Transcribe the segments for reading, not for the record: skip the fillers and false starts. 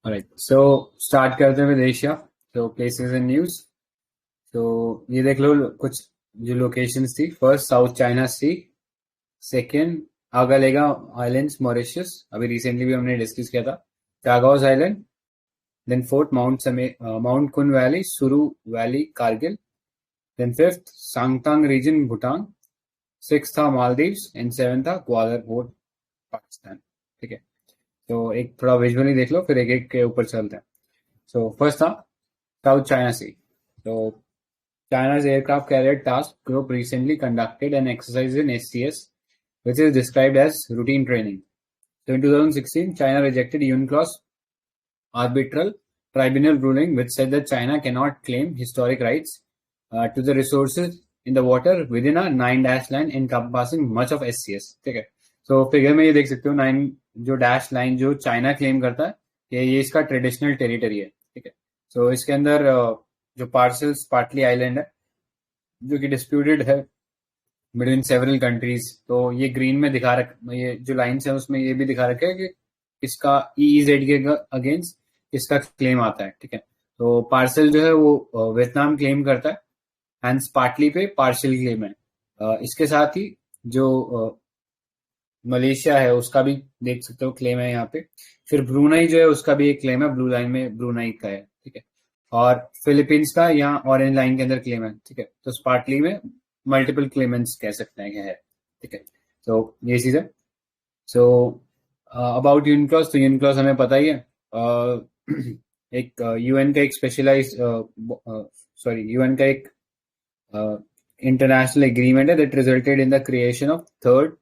Alright, so start करते हैं Asia. तो प्लेसेस एंड न्यूज. तो ये देख लो कुछ जो लोकेशंस थी. First South China Sea. Second Agalega islands Mauritius, अभी रिसेंटली भी हमने डिस्कस किया था. Chagos island. Then fourth Mount Kun valley, Suru valley, Kargil. Then fifth सांगतांग रीजन, भूटान. सिक्स था मालदीव्स एंड सेवन था ग्वादर पोर्ट, पाकिस्तान. ठीक है, तो एक थोड़ा विजुअली देख लो, फिर एक एक के ऊपर चलते हैं. सो फर्स्ट था South China Sea. So China's aircraft carrier task group recently conducted an exercise in SCS, which is described as routine training. So in 2016, China rejected UNCLOS arbitral tribunal ruling, which said that China cannot claim historic rights to the resources in the water within a 9-dash line encompassing much of SCS. ठीक है, so figure में ये देख सकते हो 9 जो dash line जो China claim करता है कि ये इसका ट्रेडिशनल टेरिटरी है. ठीक है, सो इसके अंदर जो पार्सल्स पार्टली आइलैंड है जो कि डिस्प्यूटेड है बिटवीन सेवरल कंट्रीज. तो ये ग्रीन में दिखा ये जो लाइन्स है उसमें ये भी दिखा रखा है कि इसका ईईजेड के अगेंस्ट इसका क्लेम आता है. ठीक है, तो पार्सल जो है वो वियतनाम क्लेम करता है, हैंस पार्टली पे पार्शियल क्लेम है. इसके साथ ही जो मलेशिया है उसका भी देख सकते हो क्लेम है यहाँ पे. फिर ब्रूनाई जो है उसका भी एक क्लेम है, ब्लू लाइन में ब्रूनाई का है. ठीक है, और फिलीपींस का यहाँ ऑरेंज लाइन के अंदर क्लेम है. ठीक है, तो स्पार्टली में मल्टीपल क्लेमेंट्स कह सकते हैं कि है. ठीक है, तो ये चीज है. सो अबाउट यूनक्लॉस, तो यूनक्लॉस हमें पता ही है. एक यूएन का एक स्पेशलाइज यूएन का एक इंटरनेशनल एग्रीमेंट है that resulted in the creation of third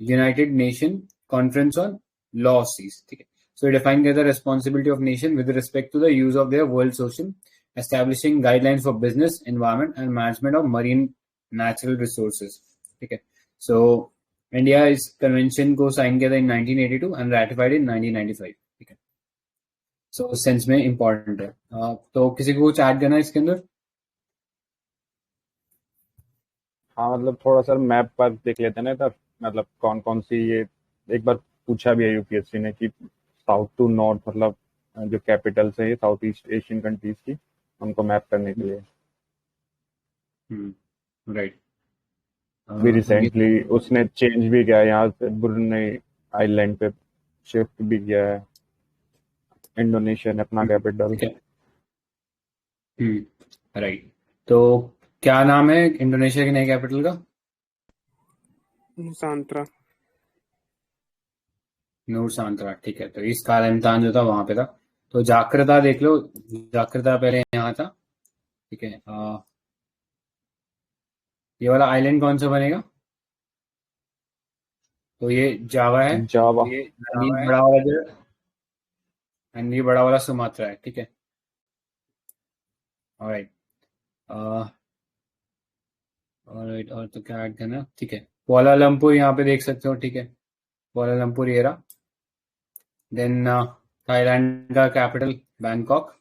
united nation conference on law of seas. ठीक है, so define the responsibility of nation with respect to the use of their world ocean, establishing guidelines for business, environment and management of marine natural resources. ठीक है, so India इस convention को sign किया था in 1982 and ratified in 1995. ठीक है, so उस sense में important है. तो किसी को कुछ ऐड करना है इसके अंदर? हाँ, मतलब थोड़ा सा मैप पर देख लेते हैं ना इधर, मतलब कौन कौन सी ये एक बार पूछा भी है यूपीएससी ने कि साउथ टू नॉर्थ, मतलब जो कैपिटल्स है ये साउथ ईस्ट एशियन कंट्रीज की, उनको मैप करने के लिए. राइट, अभी रिसेंटली उसने चेंज भी किया है, यहाँ से ब्रुनेई आइलैंड पे शिफ्ट भी किया है. इंडोनेशिया ने अपना कैपिटल. राइट, तो क्या नाम है इंडोनेशिया के नए कैपिटल का? नुसांत्रा. नूरसांतरा. ठीक है, तो इस कालिमतान जो था वहां पे था. तो जाकृता देख लो, जाकृता पहले यहाँ था. ठीक है, ये वाला आइलैंड कौन सा बनेगा? तो ये जावा है. जावा. ये बड़ा वाला जो है एंड ये बड़ा वाला सुमात्रा है. ठीक है, ऑलराइट. ऑलराइट, और तो क्या ऐड करना? ठीक है, कुआलालंपुर यहाँ पे देख सकते हो. ठीक है, कुआलालंपुर ये रहा. देन थाईलैंड का कैपिटल बैंकॉक,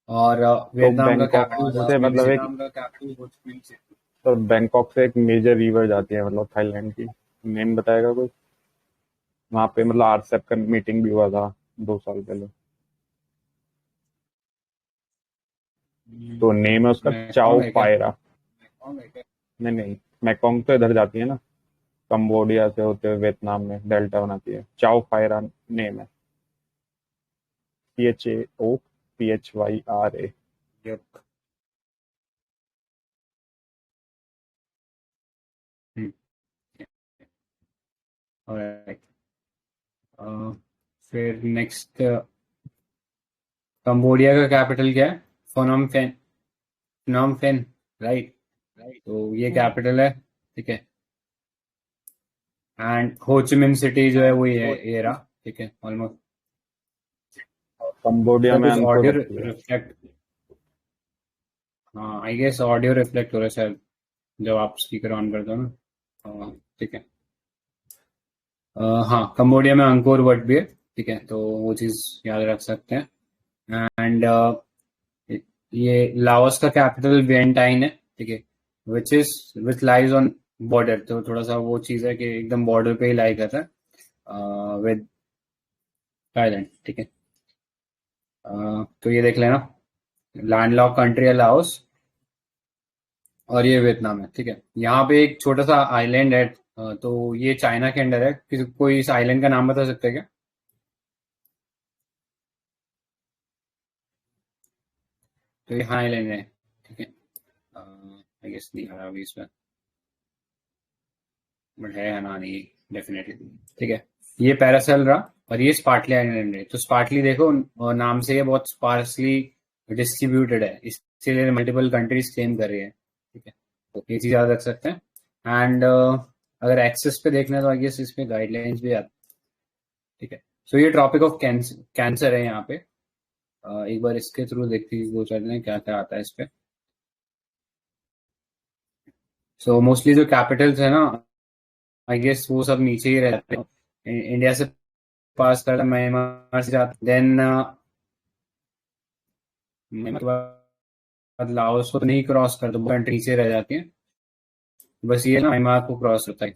और वियतनाम का कैपिटल मतलब एक तो बैंकॉक से एक मेजर रिवर जाती है मतलब थाईलैंड की, नेम बताएगा कोई? वहां पे मतलब आरसेप का मीटिंग भी हुआ था 2 साल पहले, तो नेम है उसका चाओ पायरा. नहीं, मैकोंग तो इधर जाती है ना, कंबोडिया से होते हुए वियतनाम में डेल्टा बनाती है. चाओ पायरा नेम है, CHAOPHYRA. फिर नेक्स्ट कंबोडिया का कैपिटल क्या है? फोनम फेन. राइट, तो ये कैपिटल है. ठीक है, एंड होचिमिन सिटी जो है वो ये रहा. ठीक है, ऑलमोस्ट. कंबोडिया में ऑडियो रिफ्लेक्ट, हाँ आई गेस ऑडियो रिफ्लेक्ट हो रहा है शायद जब आप स्पीकर ऑन करते हो ना. ठीक है, हाँ कंबोडिया में अंकोर वट भी है. ठीक है, तो वो चीज याद रख सकते हैं. एंड ये लाओस का कैपिटल वियंटाइन है. ठीक है, विच लाइज ऑन बॉर्डर. तो थोड़ा सा वो चीज है कि एकदम बॉर्डर पे ही लाई कर रहा है विद थाईलैंड, ठीक है। तो ये देख लेना, लैंडलॉक कंट्री है लाओस, और ये वियतनाम है, ठीक है। यहाँ पे एक छोटा सा आइलैंड है, तो ये चाइना के अंडर है। किसी कोई इस आइलैंड का नाम बता सकते हैं क्या? तो ये हाँ आइलैंड है, ठीक है। आई गेस नहीं आ रहा अभी इसमें, बट है ना, नहीं डेफिनेटली, ठीक है। ये पैरासेल रहा, और ये स्पार्टली आइलैंड है। तो स्पार्टली देखो, और नाम से ये बहुत स्पार्सली डिस्ट्रीब्यूटेड है, इसलिए मल्टीपल कंट्रीज क्लेम कर रही है, ठीक है। तो ये चीज याद रख सकते हैं। एंड अगर एक्सेस पे देखना है तो आई गेस इसमें गाइडलाइंस भी आती है, ठीक है। सो ये टॉपिक ऑफ कैंसर है यहाँ पे। एक बार इसके थ्रू देखते दो चलते हैं क्या क्या आता है इस पे। सो मोस्टली जो कैपिटल्स है ना, आई गेस वो सब नीचे ही रहते हैं। इंडिया से पास करता, म्यांमार से जाता, देन म्यांमार के बाद लाओस को तो नहीं क्रॉस करता, कंट्री नीचे रह जाती है। बस ये ना म्यांमार को क्रॉस होता है।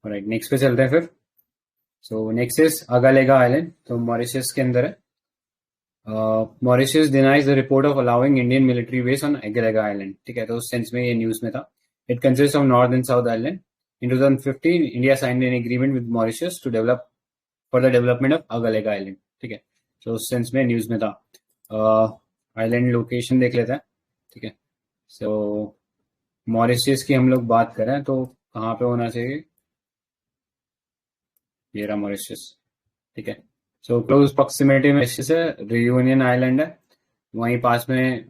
राइट, नेक्स्ट पे चलते हैं फिर। So next is Agalega island, तो मॉरिशस के अंदर है। Mauritius denies the report of allowing Indian military base on Agalega island, ठीक है। तो उस सेंस में ये न्यूज में था। It consist of north and south island. In 2015, India signed an agreement with Mauritius to develop for the development of Agalega Island, ठीक है। तो उस सेंस में न्यूज में था। आइलैंड लोकेशन देख लेते हैं, ठीक है। सो मॉरिशियस की हम लोग बात करें तो कहाँ पे होना चाहिए? ये रहा मॉरिशियस, ठीक है। सो क्लोज प्रॉक्सिमिटी में मॉरिशस है, रियूनियन आइलैंड है, वहीं पास में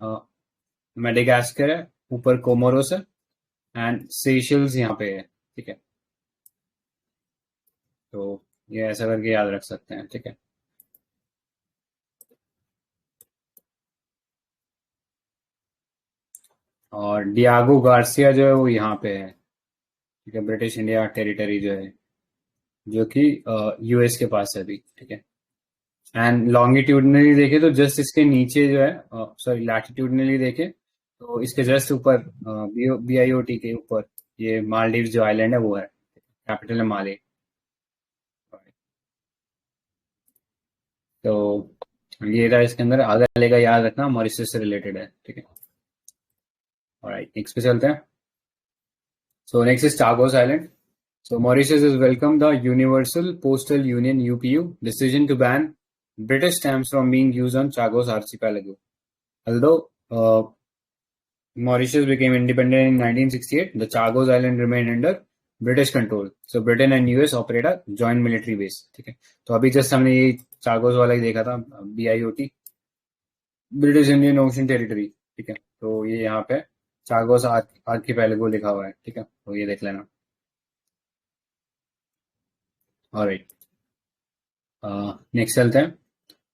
मेडागास्कर है, ऊपर कोमोरोस है, एंड सेशल्स यहाँ पे है, ठीक है। तो ये ऐसा करके याद रख सकते हैं, ठीक है। और डियागो गार्सिया जो है वो यहाँ पे है, ठीक है। ब्रिटिश इंडिया टेरिटरी जो है, जो कि यूएस के पास है अभी, ठीक है। एंड लॉन्गिट्यूडनली देखे तो जस्ट इसके नीचे जो है, सॉरी लैटिट्यूडनली देखे तो इसके जस्ट ऊपर, बीआईओटी के ऊपर ये मालदीव जो आइलैंड है वो है, कैपिटल है माले। तो ये रहा इसके अंदर, आगे लेगा याद रखना, मॉरिशस से रिलेटेड है, ठीक है। ऑलराइट, नेक्स्ट पे चलते हैं। So next is Chagos island. So Mauritius has welcomed the Universal Postal Union (UPU) decision to ban British stamps from being used on Chagos archipelago. Although Mauritius became independent in 1968, the Chagos Island remained under British control. So Britain and US operate a joint military base. ठीक है। तो अभी just हमने ये Chagos वाला ही देखा था, BIOT, British Indian ocean territory, ठीक है। तो ये यहाँ पे चागोस आर्कीपेलागो लिखा हुआ है, ठीक है। तो ये देख लेना। ऑलराइट, नेक्स्ट चलते हैं।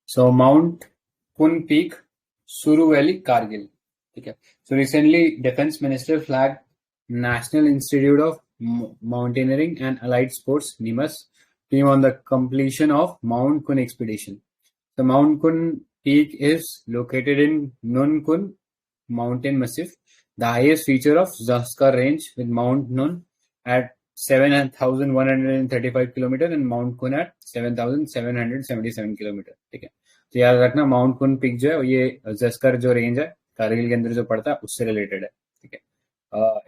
So Mount Kun peak, Suru valley, Kargil, ठीक है। So recently defence minister flag National Institute of Mountaineering and Allied Sports NIMAS team on the completion of Mount Kun expedition. The Mount Kun peak is located in Nun Kun mountain massif, the highest feature of Zanskar range, with Mount Nun at 7,135 kilometer and Mount Kun at 7,777 kilometer, ठीक है। तो याद रखना, mount Kun peak जो है ये जस्कर जो range है कारगिल के अंदर जो पड़ता है उससे रिलेटेड है, ठीक है।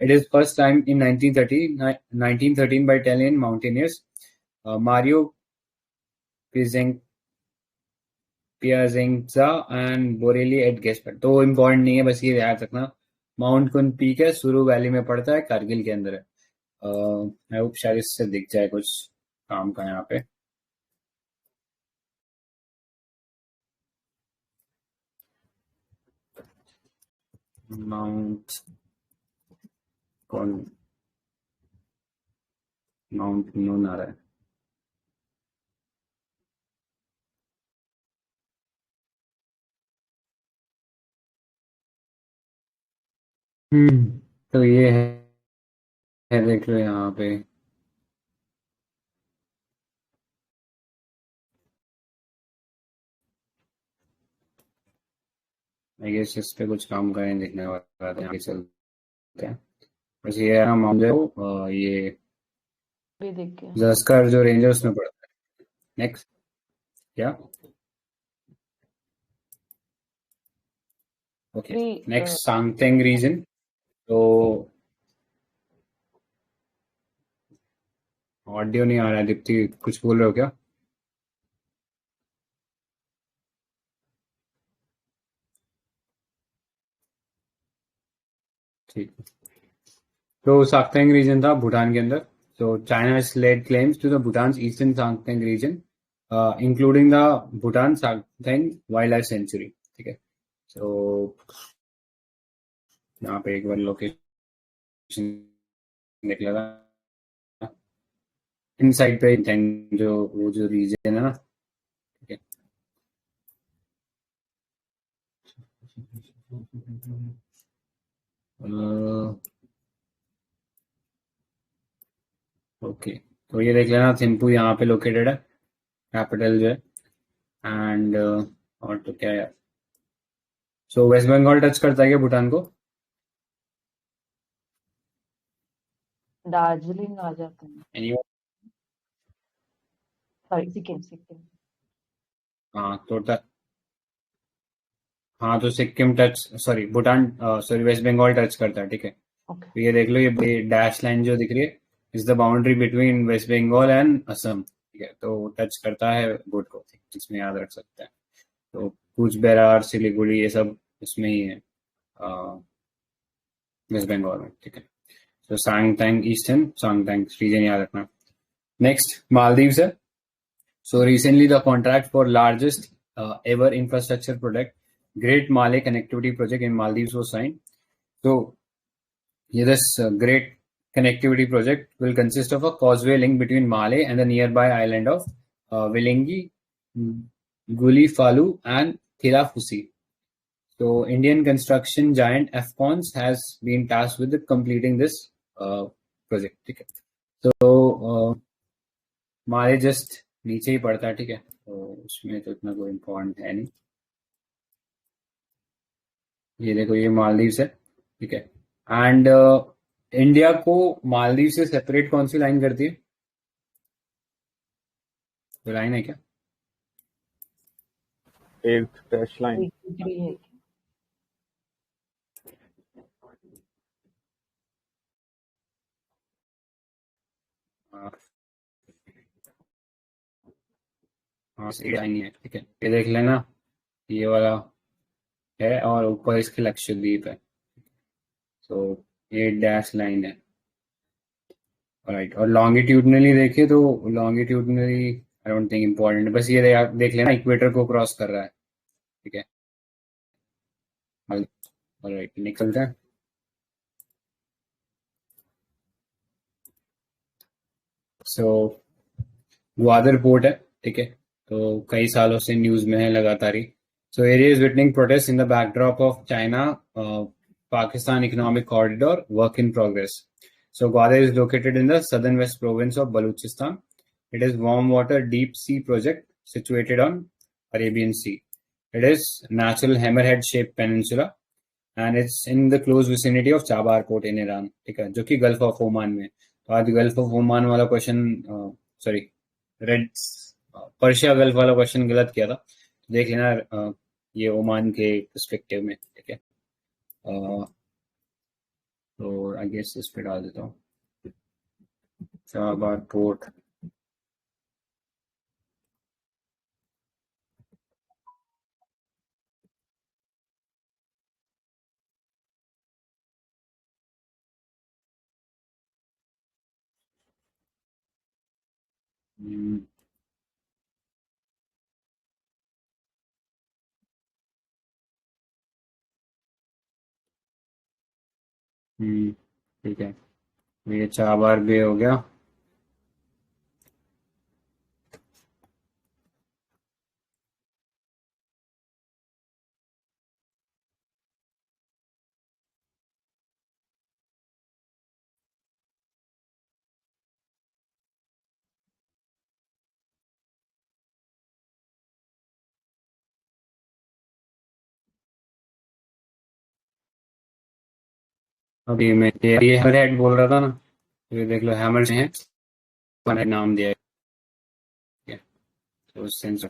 It is first time in 1913 by Italian mountaineers Mario Piacenza and Borelli at Gasper. तो इम्पोर्टेंट नहीं है, बस ये याद रखना, माउंट कुन पीक है, सुरू वैली में पड़ता है, कारगिल के अंदर है। आई होप शायद इससे दिख जाए कुछ काम का यहाँ पे। माउंट कौन, माउंट नून आ रहा है। तो ये है देख लो यहाँ पे। आई गेस इस पे कुछ काम करें, देखने वाला था, आगे चल हैं। बस ये है ना माउंट जो ये भी देख के जस्कर जो रेंज है उसमें पड़ता है। नेक्स्ट क्या? ओके, भी नेक्स्ट सांगतेंग रीजन। तो ऑडियो नहीं आ रहा है। दीप्ति कुछ बोल रहे हो क्या? ठीक है। तो सांगतेंग रीजन था भूटान के अंदर। So China has laid claims to the Bhutan's eastern Sangteng region, including the Bhutan Sangteng Wildlife Sanctuary. ठीक है। So यहाँ पे एक बार लोकेशन देख लेगा। इन साइड पे जो वो जो रीजन है ना, ठीक है। ओके, तो ये देख लेना थिम्पू यहाँ पे लोकेटेड है, कैपिटल जो है। एंड और तो क्या है। सो वेस्ट बंगाल टच करता है क्या भूटान को? दार्जिलिंग आ जाते हैं। Anyone? सॉरी, सिक्किम सिक्किम। हाँ तो हाँ तो Sikkim touch, sorry Bhutan, sorry West Bengal touch करता है। ठीक है। ओके। तो ये देख लो, ये डैश लाइन जो दिख रही है is the boundary between West Bengal and Assam. ठीक है, तो टच करता है बोर्ड को, जिसमें याद रख सकते हैं। तो कूच बेरार, सिलीगुड़ी, ये सब इसमें ही है, वेस्ट बंगाल में। ठीक है। तो सांगतांग ईस्टर्न सांगतांग रीजन याद रखना। नेक्स्ट मालदीव्स है। So recently, the contract for largest ever infrastructure project, Great Malay Connectivity Project in Maldives was signed. So yeah, this Great Connectivity Project will consist of a causeway link between Malé and the nearby island of Vilingi, Gulifalu, and Thirafusi. So Indian construction giant Afcons has been tasked with completing this project. ठीक है। So माले just नीचे ही पड़ता है। ठीक है, तो उसमें तो इतना कोई इम्पोर्टेंट है नहीं। ये देखो, ये मालदीव है। ठीक है। एंड इंडिया को मालदीव से सेपरेट कौन सी लाइन करती है? तो लाइन है क्या? 8th dash line. एक डिग्री है। हाँ हाँ, सही लाइन ही है। ठीक है, ये देख लेना, ये वाला है और ऊपर इसके लक्षद्वीप है। तो 8 डैश लाइन है। राइट, और लॉन्गिट्यूडनली देखिए तो longitudinally I don't think important है। बस ये देख लेना, इक्वेटर को क्रॉस कर रहा है। ठीक है। राइट, निकलते हैं। सो ग्वादर पोर्ट है। ठीक है, तो कई सालों से न्यूज में है लगातार ही। So area is witnessing protest in the backdrop of China Pakistan economic corridor work in progress. So Gwadar is located in the southern west province of Balochistan. It is warm water deep sea project situated on Arabian Sea. It is natural hammerhead shaped peninsula and it's in the close vicinity of Chabar port in Iran. ठीक है, जो कि gulf of Oman में। तो आज gulf of Oman वाला question, sorry red Persia gulf वाला question गलत किया था। देख लेना ये ओमान के पर्सपेक्टिव में। ठीक है। तो आई गेस इस पे डाल देता हूँ, चाबार पोर्ट। ठीक है, ये चाबार बे हो गया। अभी मैं ये हैमरहेड बोल रहा था ना, ये देख लो हैमर है, नाम दिया है, तो उस सेंस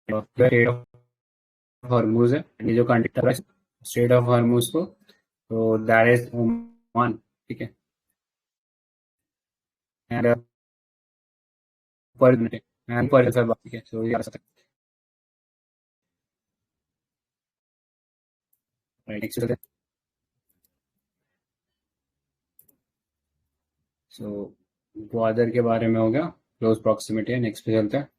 स्ट्रेट ऑफ हॉर्मूज है, ये जो कंडक्टर है स्ट्रेट ऑफ हॉर्मूज को, तो दैट इज ओमान, ठीक है। एंड पर एंड पर सब, ठीक है, सो ये आ सकता है, राइट। सो ग्वादर के बारे में हो गया, क्लोज प्रॉक्सिमिटी है। नेक्स्ट पे चलते हैं।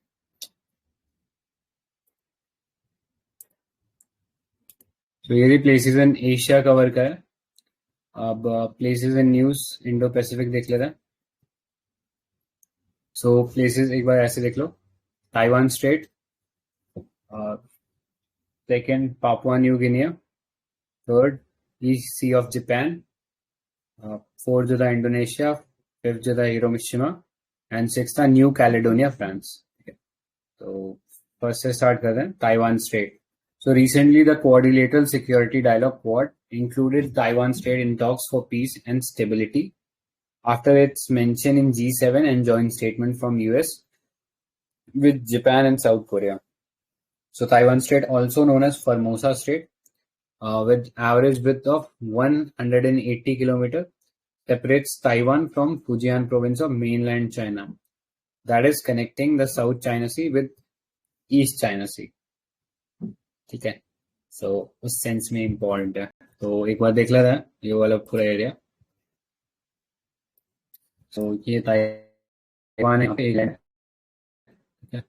तो ये भी प्लेसेस इन एशिया कवर का है। अब places in news Indo Pacific देख लेते हैं। सो प्लेसेस एक बार ऐसे देख लो, Taiwan Strait, second Papua New Guinea, third East Sea of Japan, fourth जो था इंडोनेशिया, फिफ्थ जो था हिरोशिमा, एंड सिक्स था न्यू कैलेडोनिया फ्रांस। तो फर्स्ट से स्टार्ट करते हैं, Taiwan Strait. So recently, the Quadrilateral Security Dialogue Quad included Taiwan Strait in talks for peace and stability after its mention in G7 and joint statement from US with Japan and South Korea. So Taiwan Strait, also known as Formosa Strait, with average width of 180 kilometers, separates Taiwan from Fujian province of mainland China. That is connecting the South China Sea with East China Sea. ठीक है, सो उस sense में important है। तो एक बार देख लेते हैं ये वाला पूरा एरिया। तो ये ताइवान है, इंग्लैंड, ठीक है।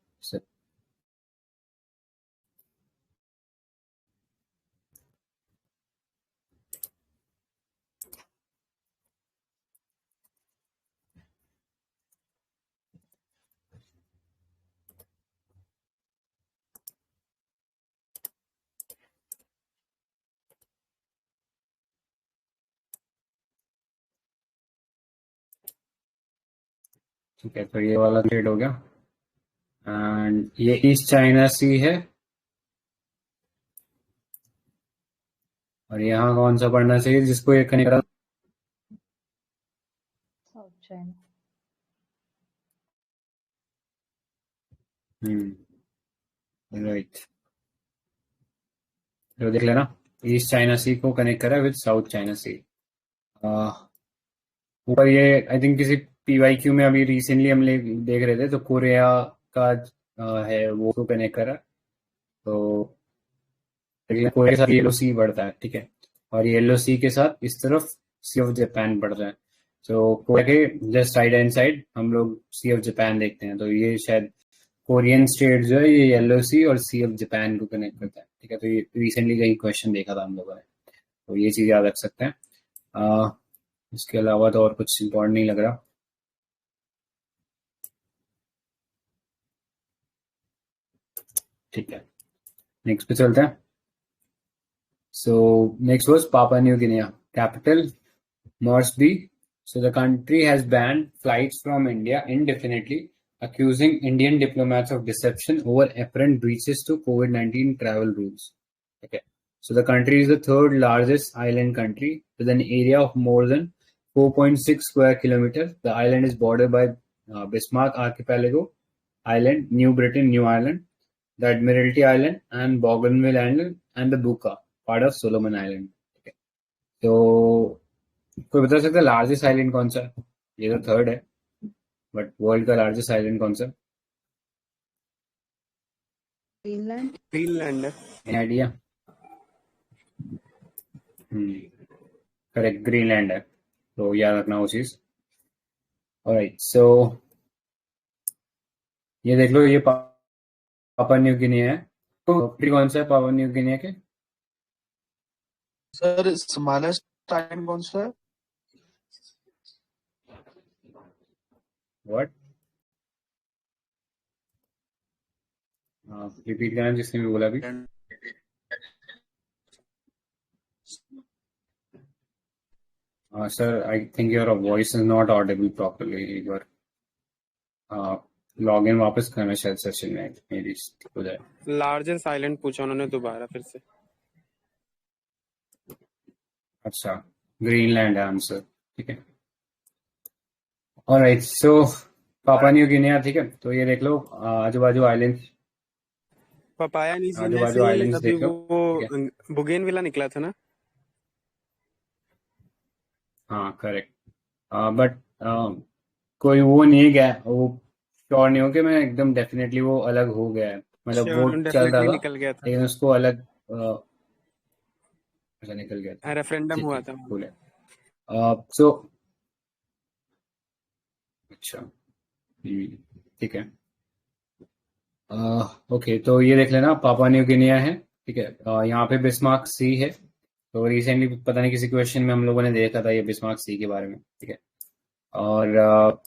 ठीक है, तो ये वाला ट्रेड हो गया, एंड ये ईस्ट चाइना सी है, और यहाँ कौन सा पढ़ना चाहिए जिसको ये कनेक्ट करा? South China. राइट, तो देख लेना, ईस्ट चाइना सी को कनेक्ट करा विद साउथ चाइना सी। ऊपर ये आई थिंक किसी पीवाईक्यू में अभी रिसेंटली हम लोग देख रहे थे, तो कोरिया का है वो को कनेक्ट करा। तो कोरिया के साथ येलो सी बढ़ता है, ठीक है, और येलो सी के साथ इस तरफ सी ऑफ जापान बढ़ रहा है। तो कोरिया के जस्ट साइड एंड साइड हम लोग सी ऑफ जापान देखते हैं, तो ये शायद कोरियन स्टेट जो है ये येलो सी और सी ऑफ जापान को कनेक्ट करता है, ठीक है। तो ये रिसेंटली कहीं क्वेश्चन देखा था हम लोगों ने, तो ये चीज याद रख सकते हैं। इसके अलावा तो और कुछ इम्पोर्टेंट नहीं लग रहा। ठीक है, नेक्स्ट पे चलते हैं। सो नेक्स्ट वाज पापा new Guinea, capital Moresby. So the country has banned flights from India indefinitely, accusing Indian diplomats of deception over apparent breaches to COVID-19 travel rules. Okay. So the country is the third largest island country with an area of more than 4.6 square kilometers. The island is bordered by Bismarck Archipelago Island, New Britain, New Ireland, the Admiralty Island, and Bougainville Island, and the Buka, part of Solomon Island. Okay. So कोई बता सकता है largest island कौन सा है? ये तो third है, बट वर्ल्ड का लार्जेस्ट आइलैंड कौन सा? ग्रीनलैंड। ग्रीनलैंड है। Any idea? करेक्ट, ग्रीनलैंड है, तो याद रखना वो चीज। ऑलराइट, सो ये देख लो, ये पापा न्यू गिनिया है। तो कौन सा है पापा न्यू गिनिया के? सर स्मॉलेस्ट आइलैंड कौन सा है? व्हाट? रिपीट करना जिसने भी बोला अभी। Sir, I think your voice is not audible properly. Your login वापस करना शायद सेशन में मेरी हो जाए. लार्जेस्ट आइलैंड पूछा उन्होंने दोबारा फिर से. अच्छा, ग्रीनलैंड है आंसर. ठीक है. ऑलराइट, सो पापा न्यू गिनिया. ठीक है, तो ये देख लो आजू बाजू आइलैंड, पपाया न्यू आजू गिनिया बाजू से आइलैंड्स अभी देख लो. वो ठीक है. बुगेनविला निकला था ना. हाँ करेक्ट. बट कोई वो नहीं गया, वो श्योर नहीं हो कि मैं एकदम डेफिनेटली वो अलग हो गया है. मतलब श्योर वोट चल डेफिनेटली रहा था निकल गया था. लेकिन उसको अलग अच्छा निकल गया था. रेफरेंडम ठीक हुआ है, था. cool है. सो अच्छा, ठीक है. ओके, तो ये देख लेना पापा न्यू गिनिया है. ठीक है. यहाँ पे बिस्मार्क सी है. तो रिसेंटली पता नहीं किसी क्वेश्चन में हम लोगों ने देखा था ये बिस्मार्क सी के बारे में. ठीक है. और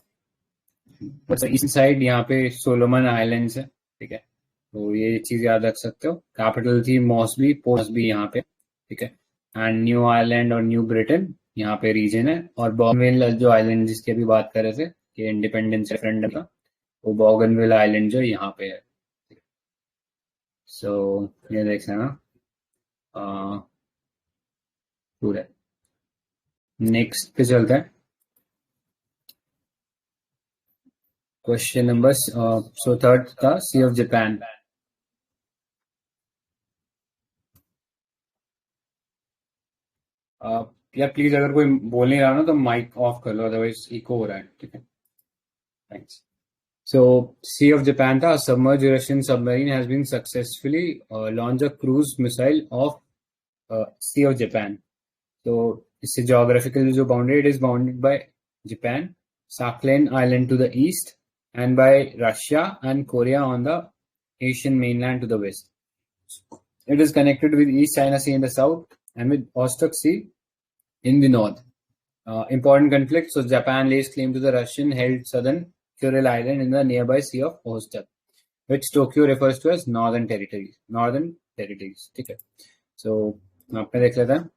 ईस्ट साइड यहाँ पे सोलोमन आइलैंड्स है. ठीक है, तो ये चीज याद रख सकते हो. कैपिटल थी मॉसबी, पोर्ट्सबी यहाँ पे. ठीक है. एंड न्यू आइलैंड और न्यू ब्रिटेन यहाँ पे रीजन है. और बॉगनविल जो आइलैंड जिसकी अभी बात कर रहे थे कि इंडिपेंडेंस रेफरेंडम का, वो बॉगनविल आइलैंड जो यहाँ पे है. सो ये देख लेना पूरा. नेक्स्ट पे चलते हैं. क्वेश्चन नंबर सो थर्ड था सी ऑफ जापान. यार प्लीज अगर कोई बोल नहीं रहा ना तो माइक ऑफ कर लो, अदरवाइज इको हो रहा है. ठीक है, thanks. So, Sea of Japan था. Submerged Russian submarine has been successfully launched a cruise missile of Sea of Japan. So, इससे geographical जो boundary, it is bounded by Japan, Sakhalin Island to the east, and by Russia and Korea on the Asian mainland to the west. It is connected with East China Sea in the south and with Ostok Sea in the north. Important conflict. So, Japan lays claim to the Russian-held southern Kuril Island in the nearby Sea of Ostok, which Tokyo refers to as Northern Territories. Northern Territories. ठीक है. So, आप पे देख लेते हैं.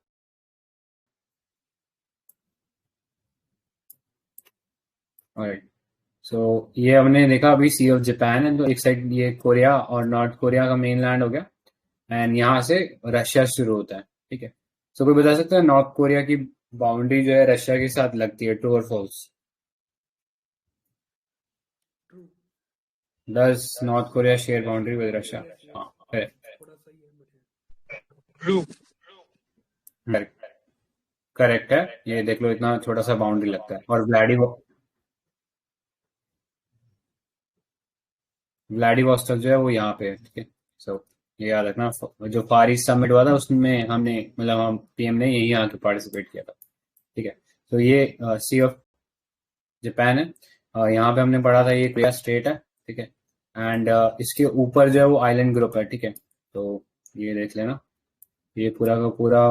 Alright. So, ये हमने देखा अभी सी ऑफ जापान है. तो एक साइड ये कोरिया और नॉर्थ कोरिया का मेन लैंड हो गया, एंड यहाँ से रशिया शुरू होता है. ठीक है. सो कोई बता सकता है नॉर्थ कोरिया की बाउंड्री जो है रशिया के साथ लगती है, ट्रू और false? Does North Korea share boundary with Russia? हाँ, करेक्ट है. ये देख लो इतना छोटा सा बाउंड्री लगता है. और व्लादिवोस्टोक जो है वो यहाँ पे है. ठीक है. सो ये याद रखना. जो फार ईस्ट समिट हुआ था उसमें हमने मतलब हम पीएम ने यही आके पार्टिसिपेट किया था. ठीक है. तो ये सी ऑफ जापान है. यहाँ पे हमने पढ़ा था ये कोरिया स्टेट है. ठीक है. एंड इसके ऊपर जो है वो आइलैंड ग्रुप है. ठीक है. तो ये देख लेना, ये पूरा का पूरा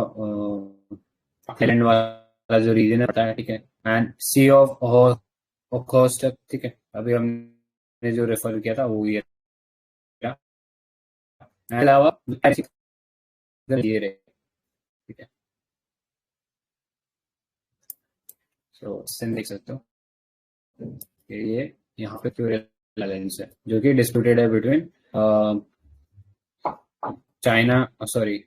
आइलैंड वाला जो रीजन है पता है. ठीक है. And Sea of Okhotsk. ठीक है. अभी हमने जो रेफर किया था वो ये अलावा ये रहे. ठीक है. सो देख सकते हो ये यहाँ पे क्यूरियल आइलैंड्स है जो कि डिस्प्यूटेड है बिटवीन चाइना, सॉरी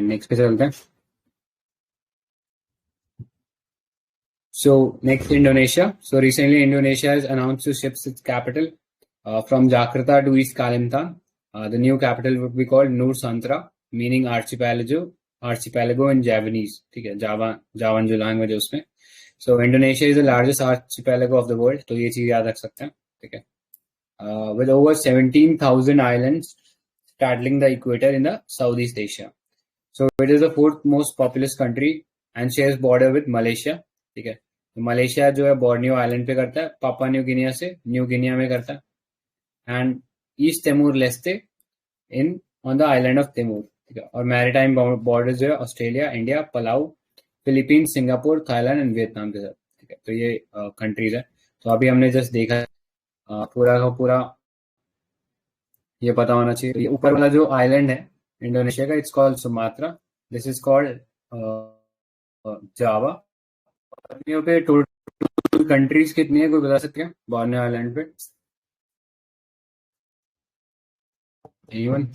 नेक्स्ट पे चलते हैं. So next, Indonesia. So recently, Indonesia has announced to shift its capital from Jakarta to East Kalimantan. The new capital would be called Nur Santra, meaning archipelago in Javanese. ठीक है, Javan जो language है उसमें. So Indonesia is the largest archipelago of the world. तो ये चीज याद रख सकते हैं. ठीक है. With over 17,000 islands straddling the equator in the Southeast Asia. So it is the fourth most populous country and shares border with Malaysia. ठीक है. तो मलेशिया जो है बोर्नियो आइलैंड पे करता है, पापा न्यू गिनिया से न्यू गिनिया में करता है, and east Timor Leste in on the island of Timor. ठीक है. और मैरीटाइम बॉर्डर जो है Australia, India, Palau, Philippines, Singapore, Thailand and Vietnam के साथ। ठीक है, तो ये कंट्रीज है। तो अभी हमने जस्ट देखा पूरा का पूरा ये पता होना चाहिए। ये ऊपर वाला जो आइलैंड है इंडोनेशिया का, it's called Sumatra, this is called Java. यहाँ पे टोटल कंट्रीज कितनी है, कोई बता सकते हैं बोर्नियो आइलैंड पे? इवन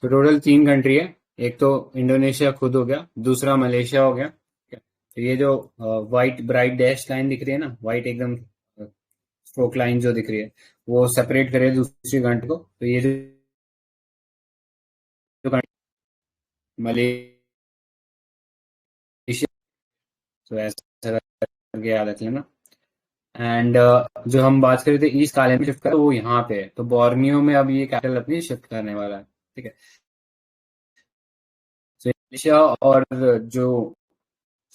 तो टोटल 3 कंट्री है। एक तो इंडोनेशिया खुद हो गया, दूसरा मलेशिया हो गया। तो ये जो व्हाइट ब्राइट डैश लाइन दिख रही है ना, व्हाइट एकदम स्ट्रोक लाइन जो दिख रही है, वो सेपरेट करे दूसरी कंट्री को। तो ये जो मलेशिया, तो ऐसा करके याद रख लेना। एंड जो हम बात कर रहे थे ईस्ट आइलैंड शिफ्ट कर, वो यहाँ पे है। तो बोर्नियो में अब ये कैपिटल अपनी शिफ्ट करने वाला है। ठीक है, तो मलेशिया और जो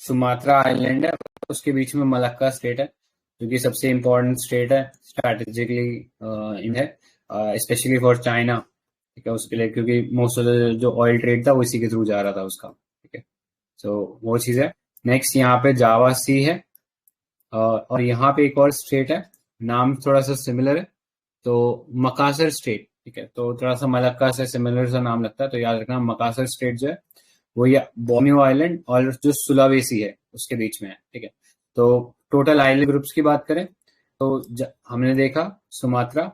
सुमात्रा आइलैंड है उसके बीच में मलक्का स्टेट है, जो कि सबसे इम्पोर्टेंट स्टेट है स्ट्रैटेजिकली इन है, स्पेशली फॉर चाइना। ठीक है, उसके लिए, क्योंकि मोस्ट ऑफ द जो ऑयल ट्रेड था वो इसी के थ्रू जा रहा था उसका। ठीक है, तो वो चीज़ है। नेक्स्ट यहाँ पे जावा सी है, और यहाँ पे एक और स्टेट है, नाम थोड़ा सा सिमिलर है, तो मकासर स्टेट। ठीक है, तो थोड़ा सा मलक्का से सिमिलर सा नाम लगता है, तो याद रखना मकासर स्टेट जो है वो ये बोर्नियो आइलैंड और जो सुलावेसी है उसके बीच में है। ठीक है, तो टोटल आइलैंड ग्रुप्स की बात करें तो हमने देखा सुमात्रा,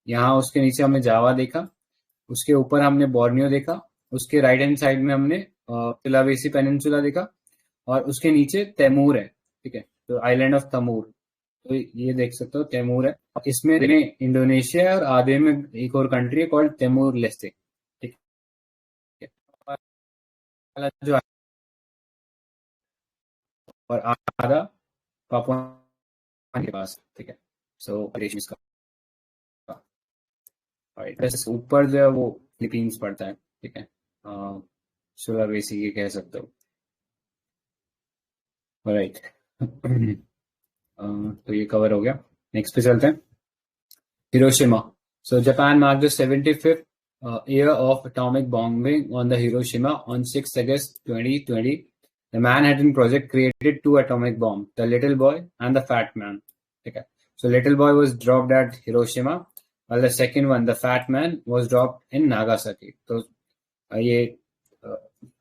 यहाँ उसके नीचे हमने जावा देखा, उसके ऊपर हमने बोर्नियो देखा, उसके राइट हैंड साइड में हमने सुलावेसी पेनिनसुला देखा, और उसके नीचे तैमूर है। ठीक है, तो आइलैंड ऑफ तमूर, तो ये देख सकते हो तैमूर है। इसमें इंडोनेशिया है और आधे में एक और कंट्री है कॉल्ड तैमूर लेस्टे। ठीक है, वाला जो और आधा पापुआ के पास। ठीक है, सो इसका बस ऊपर जो है वो फिलीपींस पड़ता है। ठीक है, सुलावेसी ये कह सकते हो। राइट तो ये कवर हो गया। नेक्स्ट पे चलते हैं, Hiroshima. So Japan marked the 75th year of atomic bombing on the Hiroshima on 6 August 2020. The Manhattan Project created 2 atomic bombs, the Little Boy and the Fat Man. Okay. So Little Boy was dropped at Hiroshima, while the second one, the Fat Man, was dropped in Nagasaki. So ये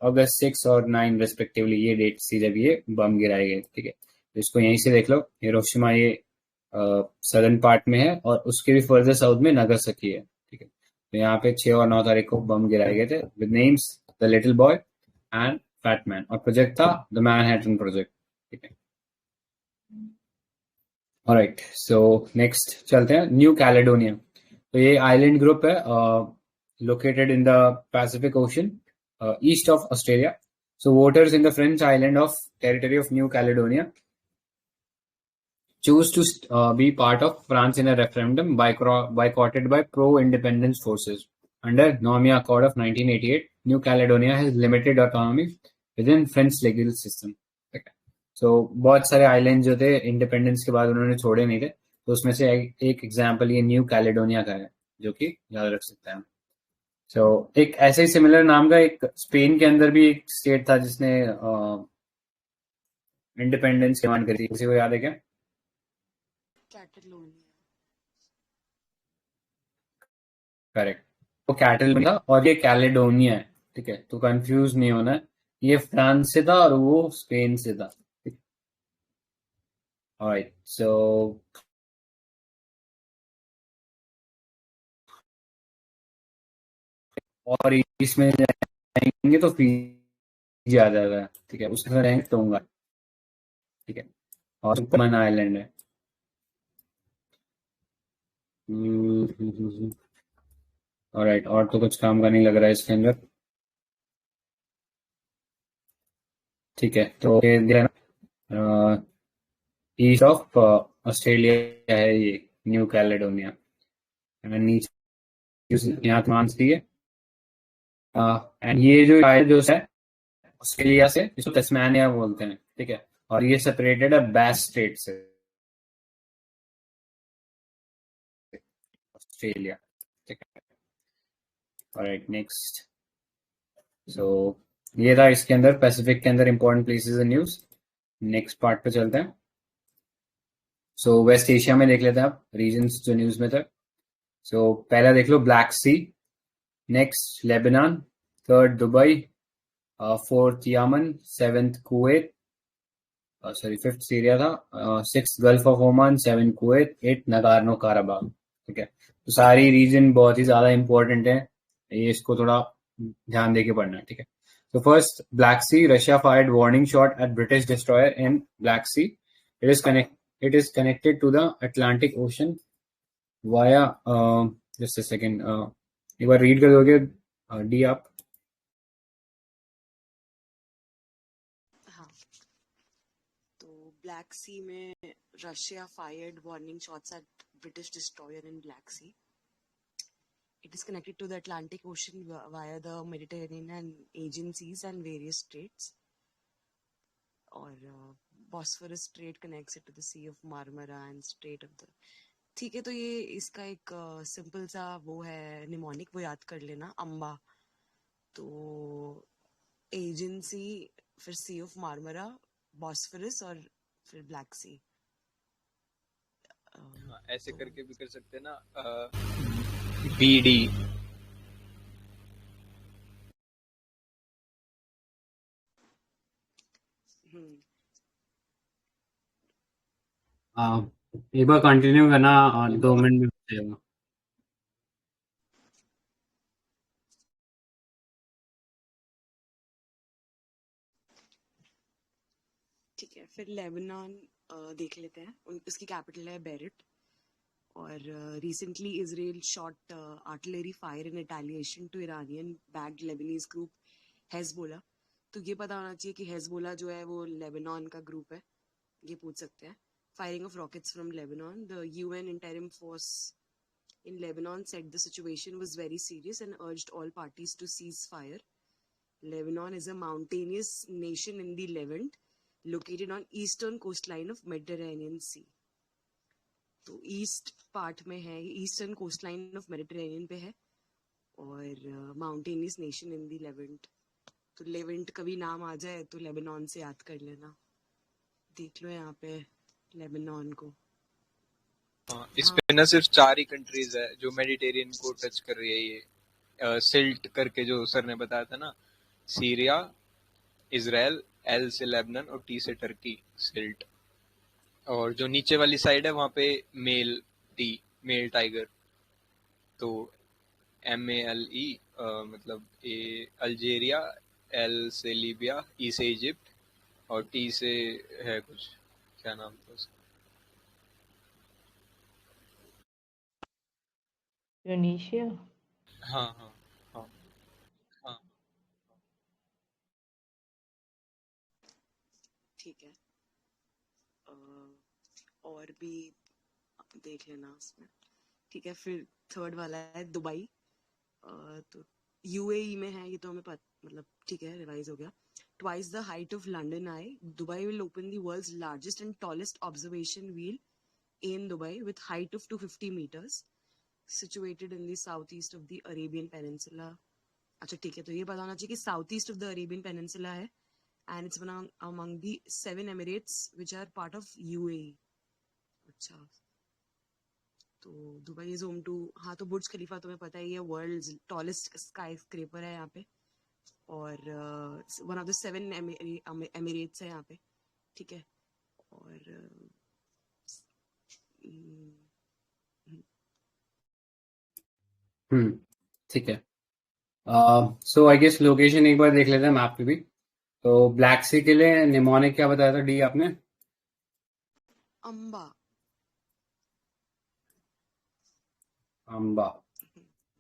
अगस्त 6 और 9 respectively ये date थी जब ये बम गिराए गए। ठीक है, तो इसको यहीं से देख लो, हिरोशिमा ये सदर्न पार्ट में है और उसके भी फर्दर साउथ में नागासाकी है। ठीक है, तो यहाँ पे 6 और 9 तारीख को बम गिराए गए थे with names the little boy and fat man, और प्रोजेक्ट था द मैनहट्टन प्रोजेक्ट। ठीक है, ऑलराइट, सो नेक्स्ट चलते हैं न्यू कैलेडोनिया। तो ये आइलैंड ग्रुप है located in the Pacific Ocean, east of Australia. So voters in the French island of territory of New Caledonia choose to be part of France in a referendum boycotted by pro-independence forces. Under Nomia Accord of 1988, New Caledonia has limited autonomy within French legal system. So बहुत सारे island जो थे independence के बाद उन्होंने छोड़े नहीं थे, तो उसमें से एक एग्जाम्पल ये न्यू कैलेडोनिया का है, जो कि याद रख सकते हैं। तो एक ऐसे ही सिमिलर नाम का एक स्पेन के अंदर भी एक स्टेट था जिसने इंडिपेंडेंस डिमांड करी थी, किसी को याद है क्या? करेक्ट, वो कैटलोनिया और ये कैलेडोनिया है। ठीक है, तो कंफ्यूज नहीं होना है, ये फ्रांस से था और वो स्पेन से था। ऑलराइट, सो और इसमें जाएंगे तो फीजी आ जाएगा। ठीक है, उसका रैंक दूंगा। ठीक है, और सुपरमैन आइलैंड है। ऑलराइट, और तो कुछ काम का नहीं लग रहा है इसके अंदर। ठीक है, तो ये ईस्ट ऑफ ऑस्ट्रेलिया है ये न्यू कैलेडोनिया, नीचे यहाँ फ्रांस भी है। एंड ये जो है ऑस्ट्रेलिया से, इसको तस्मानिया बोलते हैं। ठीक है, और ये सेपरेटेड है बेस स्टेट से, ऑस्ट्रेलिया। ठीक है, ऑलराइट, नेक्स्ट। सो ये था इसके अंदर पैसिफिक के अंदर important places and news. Next part पे चलते हैं। सो वेस्ट एशिया में देख लेते हैं आप रीजन्स जो न्यूज में थे। सो पहला देख लो Black Sea, next Lebanon, third Dubai, fourth Yemen, seventh Kuwait, sorry fifth Syria था, six Gulf of Oman, seven Kuwait, eight Nagorno Karabakh. ठीक है, तो सारी रीजन बहुत ही ज्यादा इंपॉर्टेंट है, ये इसको थोड़ा ध्यान देके पढ़ना है। ठीक है, तो first Black Sea, Russia fired warning shot at British destroyer in Black Sea. It is connected to the Atlantic Ocean via, just a second, एक बार रीड कर दोगे डी आप? हाँ, तो ब्लैक सी में Russia fired warning shots at British destroyer in Black Sea. It is connected to the Atlantic Ocean via the Mediterranean and Aegean seas and various straits. और Bosphorus Strait connects it to the Sea of Marmara and Strait of the. ठीक है, तो ये इसका एक simple सा वो है निमोनिक, वो याद कर लेना, अम्बा। तो एजेंसी, फिर सी ऑफ मार्मरा, बॉस्फोरस और फिर ब्लैक सी। ऐसे करके भी कर सकते हैं ना, बीडी। एक बार कंटिन्यू करना, 2 मिनट में हो जाएगा। ठीक है, फिर लेबनान देख लेते हैं। उसकी कैपिटल है बेरिट। और recently Israel shot artillery fire in retaliation to Iranian backed Lebanese group Hezbollah. तो ये पता होना चाहिए कि हेजबोला जो है वो लेबनान का ग्रुप है, ये पूछ सकते हैं। Firing of rockets from Lebanon, the UN interim force in Lebanon said the situation was very serious and urged all parties to cease fire. Lebanon is a mountainous nation in the Levant, located on eastern coastline of Mediterranean Sea. तो east part में है, eastern coastline of Mediterranean पे है, और mountainous nation in the Levant. तो Levant कभी नाम आ जाए तो लेबनान से याद कर लेना। देख लो यहाँ पे लेबनान को। इस पे ना सिर्फ 4 ही कंट्रीज है जो मेडिटेरियन को टच कर रही है। ये सिल्ट करके जो सर ने बताया था ना, सीरिया, इजराइल, एल से लेबनान और टी से टर्की, सिल्ट। और जो नीचे वाली साइड है वहां पे मेल टाइगर। तो MALE, मतलब अल्जेरिया, L से लीबिया, E से इजिप्ट और T से है कुछ, क्या नाम था उसका? ट्यूनीशिया। हाँ हाँ हाँ हाँ। ठीक है, और भी देख लेना उसमें। ठीक है, फिर थर्ड वाला है दुबई। तो यूएई में है, ये तो हमें मतलब ठीक है, रिवाइज हो गया। Twice the height of London Eye, Dubai will open the world's largest and tallest observation wheel in Dubai with height of 250 meters, situated in the southeast of the Arabian Peninsula. अच्छा ठीक है, तो ये पता होना चाहिए कि southeast of the Arabian Peninsula है, and it's among the 7 Emirates which are part of UAE. अच्छा, तो दुबई इज होम टू, हाँ तो बुर्ज खलीफा तुम्हें पता ही है, वर्ल्ड्स टॉलेस्ट स्काई स्क्रेपर है यहाँ पे, और वन ऑफ द 7 एमिरेट्स है यहाँ पे। ठीक है, और ठीक है, सो आई गेस लोकेशन एक बार देख लेते हैं मैप पे भी। तो ब्लैक सी के लिए निमोनिक क्या बताया था डी आपने? अम्बा। अम्बा,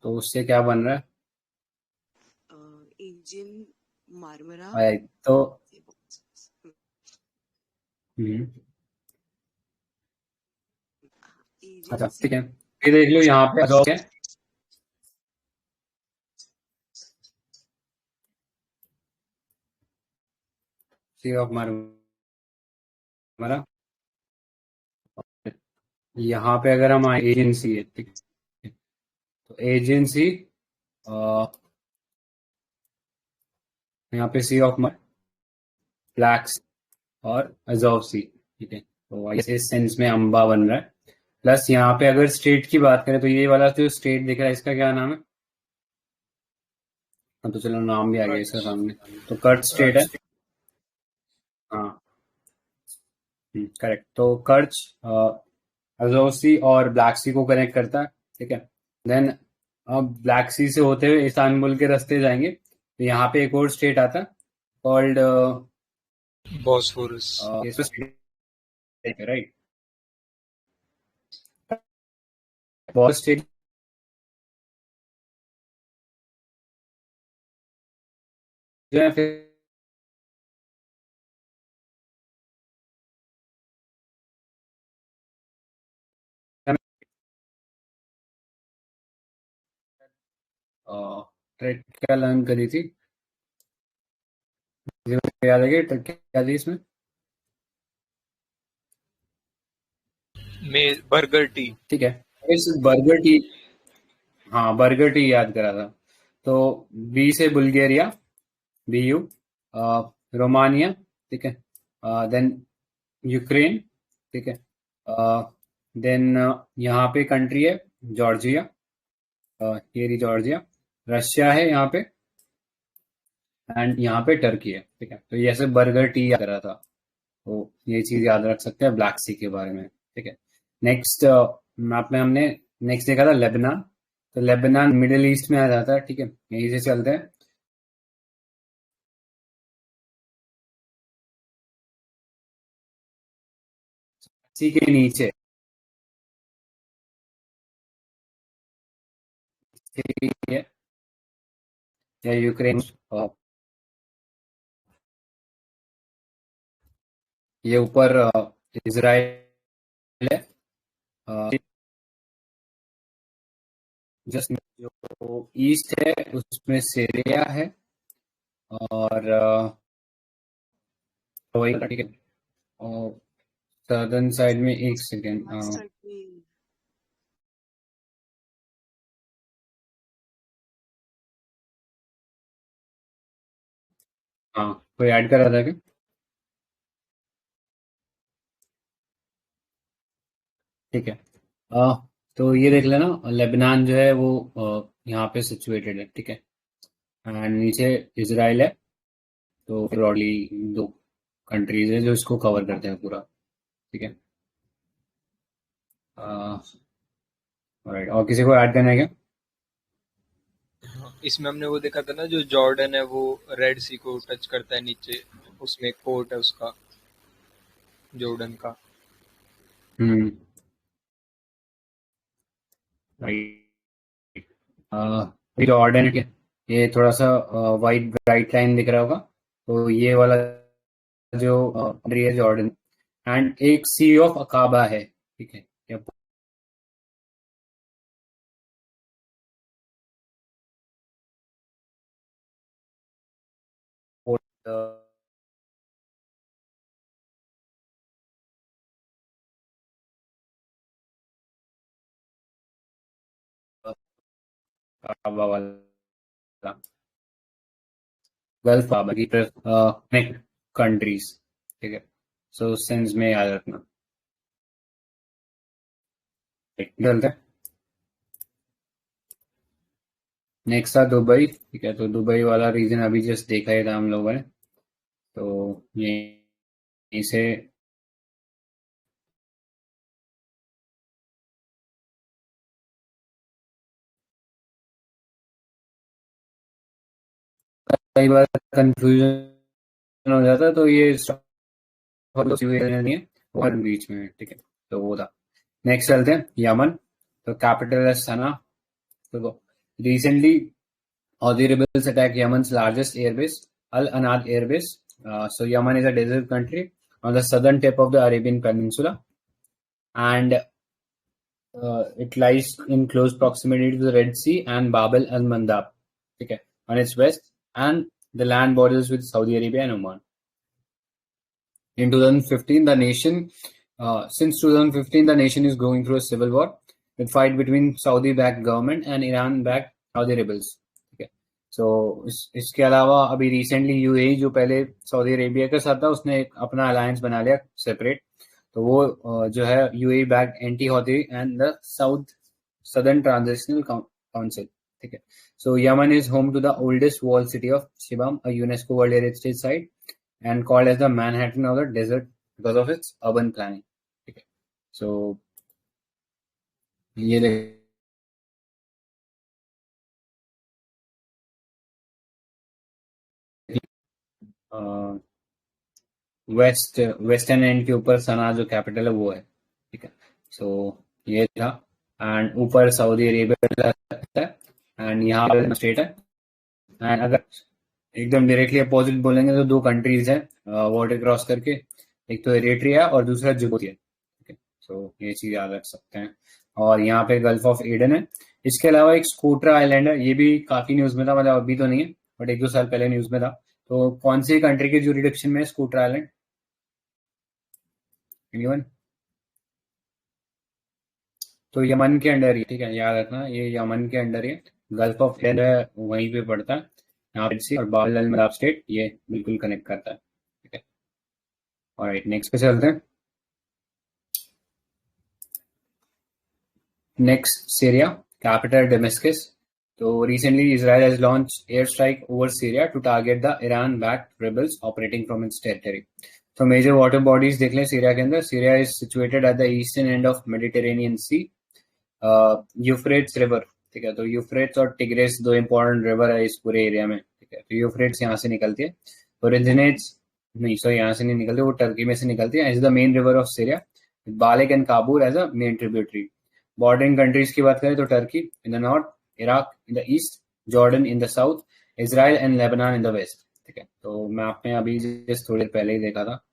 तो उससे क्या बन रहा है? एजियन मार्मरा। तो अच्छा ठीक है, ये देख लो यहाँ पे अजोक है, सी ऑफ मार्मरा। यहाँ पे अगर हम एजेंसी है, ठीक है, तो एजेंसी यहाँ पे सी ऑफ ब्लैक और अजोव सी, ठीक है। तो इस सेंस में अम्बा बन रहा है। प्लस यहाँ पे अगर स्टेट की बात करें तो ये वाला जो स्टेट दिख रहा है इसका क्या नाम है? हाँ तो चलो नाम भी आ गया इसका सामने, तो कर्ट स्टेट है। हाँ करेक्ट। तो कर्च अजोव सी और ब्लैक सी को कनेक्ट करता है, ठीक है। देन अब ब्लैक सी से होते हुए इस्तांबुल के रास्ते जाएंगे तो यहाँ पे एक और स्टेट आता है कॉल्ड बॉस्फोरस। राइट, बहुत स्टेट जो है फिर ट्रेड क्या लर्न करी थी, याद है कि क्या थी इसमें? में बर्गर टी। ठीक है, इस बर्गर टी, हाँ बर्गर टी याद करा था। तो बी से बुल्गारिया, बीयू, रोमानिया, ठीक है। देन यूक्रेन, ठीक है। देन यहाँ पे कंट्री है जॉर्जिया, ये रही जॉर्जिया। रशिया है यहाँ पे, एंड यहाँ पे टर्की है, ठीक है। तो ये ऐसे बर्गर टी याद करा था, तो ये चीज याद रख सकते हैं ब्लैक सी के बारे में, ठीक है। नेक्स्ट मैप में हमने नेक्स्ट देखा था लेबनान। तो लेबनान मिडिल ईस्ट में आ जाता है, ठीक है। यहीं से चलते हैं। सी के नीचे है या यूक्रेन, ये ऊपर इजराइल है, जस्ट जो ईस्ट है उसमें सीरिया है, और वही, ठीक है। और सदर्न साइड में एक सेकेंड, टर्की। हाँ कोई ऐड करा था क्या? ठीक है। तो ये देख लेना, लेबनान जो है वो यहाँ पे सिचुएटेड है, ठीक है। एंड नीचे इजराइल है। तो ब्रॉडली दो कंट्रीज है जो इसको कवर करते हैं पूरा, ठीक है। ऑलराइट, और किसी को ऐड करना है क्या? इसमें हमने वो देखा था ना, जो जॉर्डन है वो रेड सी को टच करता है नीचे, उसमें एक पोर्ट है उसका, जॉर्डन का। हम्म, राइट। जो ऑर्डर है, ये थोड़ा सा वाइट ब्राइट लाइन दिख रहा होगा, तो ये वाला जो कंट्री है जॉर्डन। एंड एक सी ऑफ अकाबा है, ठीक है। या पोर्ट अकाबा वाला गल्फ अकाबा की कंट्रीज, ठीक है। सो सेंस में याद रखना, डलता है। नेक्स्ट था दुबई, ठीक है। तो दुबई वाला रीजन अभी जस्ट देखा ही था हम लोगों ने, तो ये इसे कई बार कंफ्यूजन हो जाता है, तो ये नहीं है और बीच में, ठीक है। तो वो था। नेक्स्ट चलते हैं यमन। तो कैपिटल है सना। तो recently Houthi rebels attacked Yemen's largest airbase, Al Anad Air Base. So Yemen is a desert country on the southern tip of the Arabian Peninsula, and it lies in close proximity to the Red Sea and Bab al Mandab, okay, on its west, and the land borders with Saudi Arabia and Oman. In 2015, the nation, since 2015, the nation is going through a civil war with fight between Saudi-backed government and Iran-backed Houthi rebels. Okay. सो इसके अलावा अभी recently UAE जो पहले Saudi Arabia के साथ था, उसने एक अपना अलायंस बना लिया सेपरेट। तो वो जो है UAE back anti Houthi and the southern transitional council, ठीक है। So Yemen is home to the oldest wall city of Shibam, a UNESCO world heritage site and called as the Manhattan of the desert because of its urban planning, ठीक है। सो ये western and के ऊपर सना जो capital है वो है, ठीक है। सो ये था, एंड ऊपर सऊदी अरेबिया है, एंड यहाँ पर स्टेट है। एंड अगर एकदम डायरेक्टली अपोजिट बोलेंगे तो दो कंट्रीज हैं वाटर क्रॉस करके, एक तो एरिट्रिया और दूसरा जिबूती है, ठीक है। सो ये चीज याद रख सकते हैं। और यहाँ पे गल्फ ऑफ एडन है। इसके अलावा एक स्कूट्रा आइलैंड है, ये भी काफी न्यूज में था, मतलब अभी तो नहीं है बट एक दो साल पहले न्यूज में था। तो कौन सी कंट्री के ज्यूरिडिक्शन में है स्कूट्रा आइलैंड? एनीवन? तो यमन के अंडर ही, ठीक है, याद रखना ये यमन के अंडर ही है। गल्फ ऑफ एडन है वहीं पे पड़ता है, यहाँ पे और बाब अल मंदाब स्टेट ये बिल्कुल कनेक्ट करता है, ठीक है। ऑलराइट, नेक्स्ट पे चलते हैं। Next Syria, capital Damascus. तो recently Israel has launched airstrike over Syria to target the Iran-backed rebels operating from its territory. तो मेजर वाटर बॉडीज देख लें सीरिया के अंदर। Syria is situated at the eastern end of Mediterranean Sea, Euphrates river, ठीक है। तो Euphrates और tigris दो इंपॉर्टेंट रिवर है इस पूरे एरिया में, ठीक है। तो यूफ्रेट्स यहाँ से निकलती है, ओरिजिनेट्स नहीं, सो यहाँ से नहीं निकलती, वो टर्की में से निकलती है। Is the main river of Syria, Balikh and Khabur as a main tributary. Bordering countries की बात करें तो Turkey in the north, Iraq in the east, Jordan in the south, Israel and Lebanon in the west, ठीक है। तो map में अभी just थोड़ी देर पहले ही देखा था।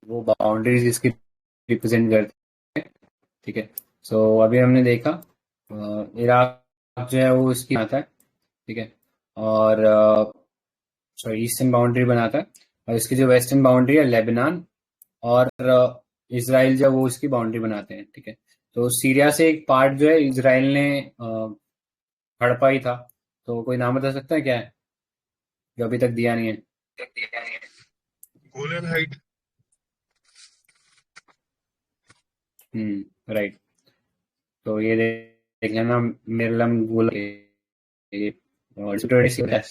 वो बाउंड्रीज इसकी रिप्रेजेंट करते हैं, ठीक है। सो अभी हमने देखा इराक जो है वो इसकी आता है, ठीक है, और सॉरी ईस्टर्न बाउंड्री बनाता है, और इसकी जो वेस्टर्न बाउंड्री है लेबनान और इसराइल जो वो इसकी बाउंड्री बनाते हैं, ठीक है। तो सीरिया से एक पार्ट जो है इसराइल ने हड़पा ही था, तो कोई नाम बता सकता है क्या है जो अभी तक दिया नहीं है? गोलन हाइट। राइट। तो ये देख लेना, मिरलम गोल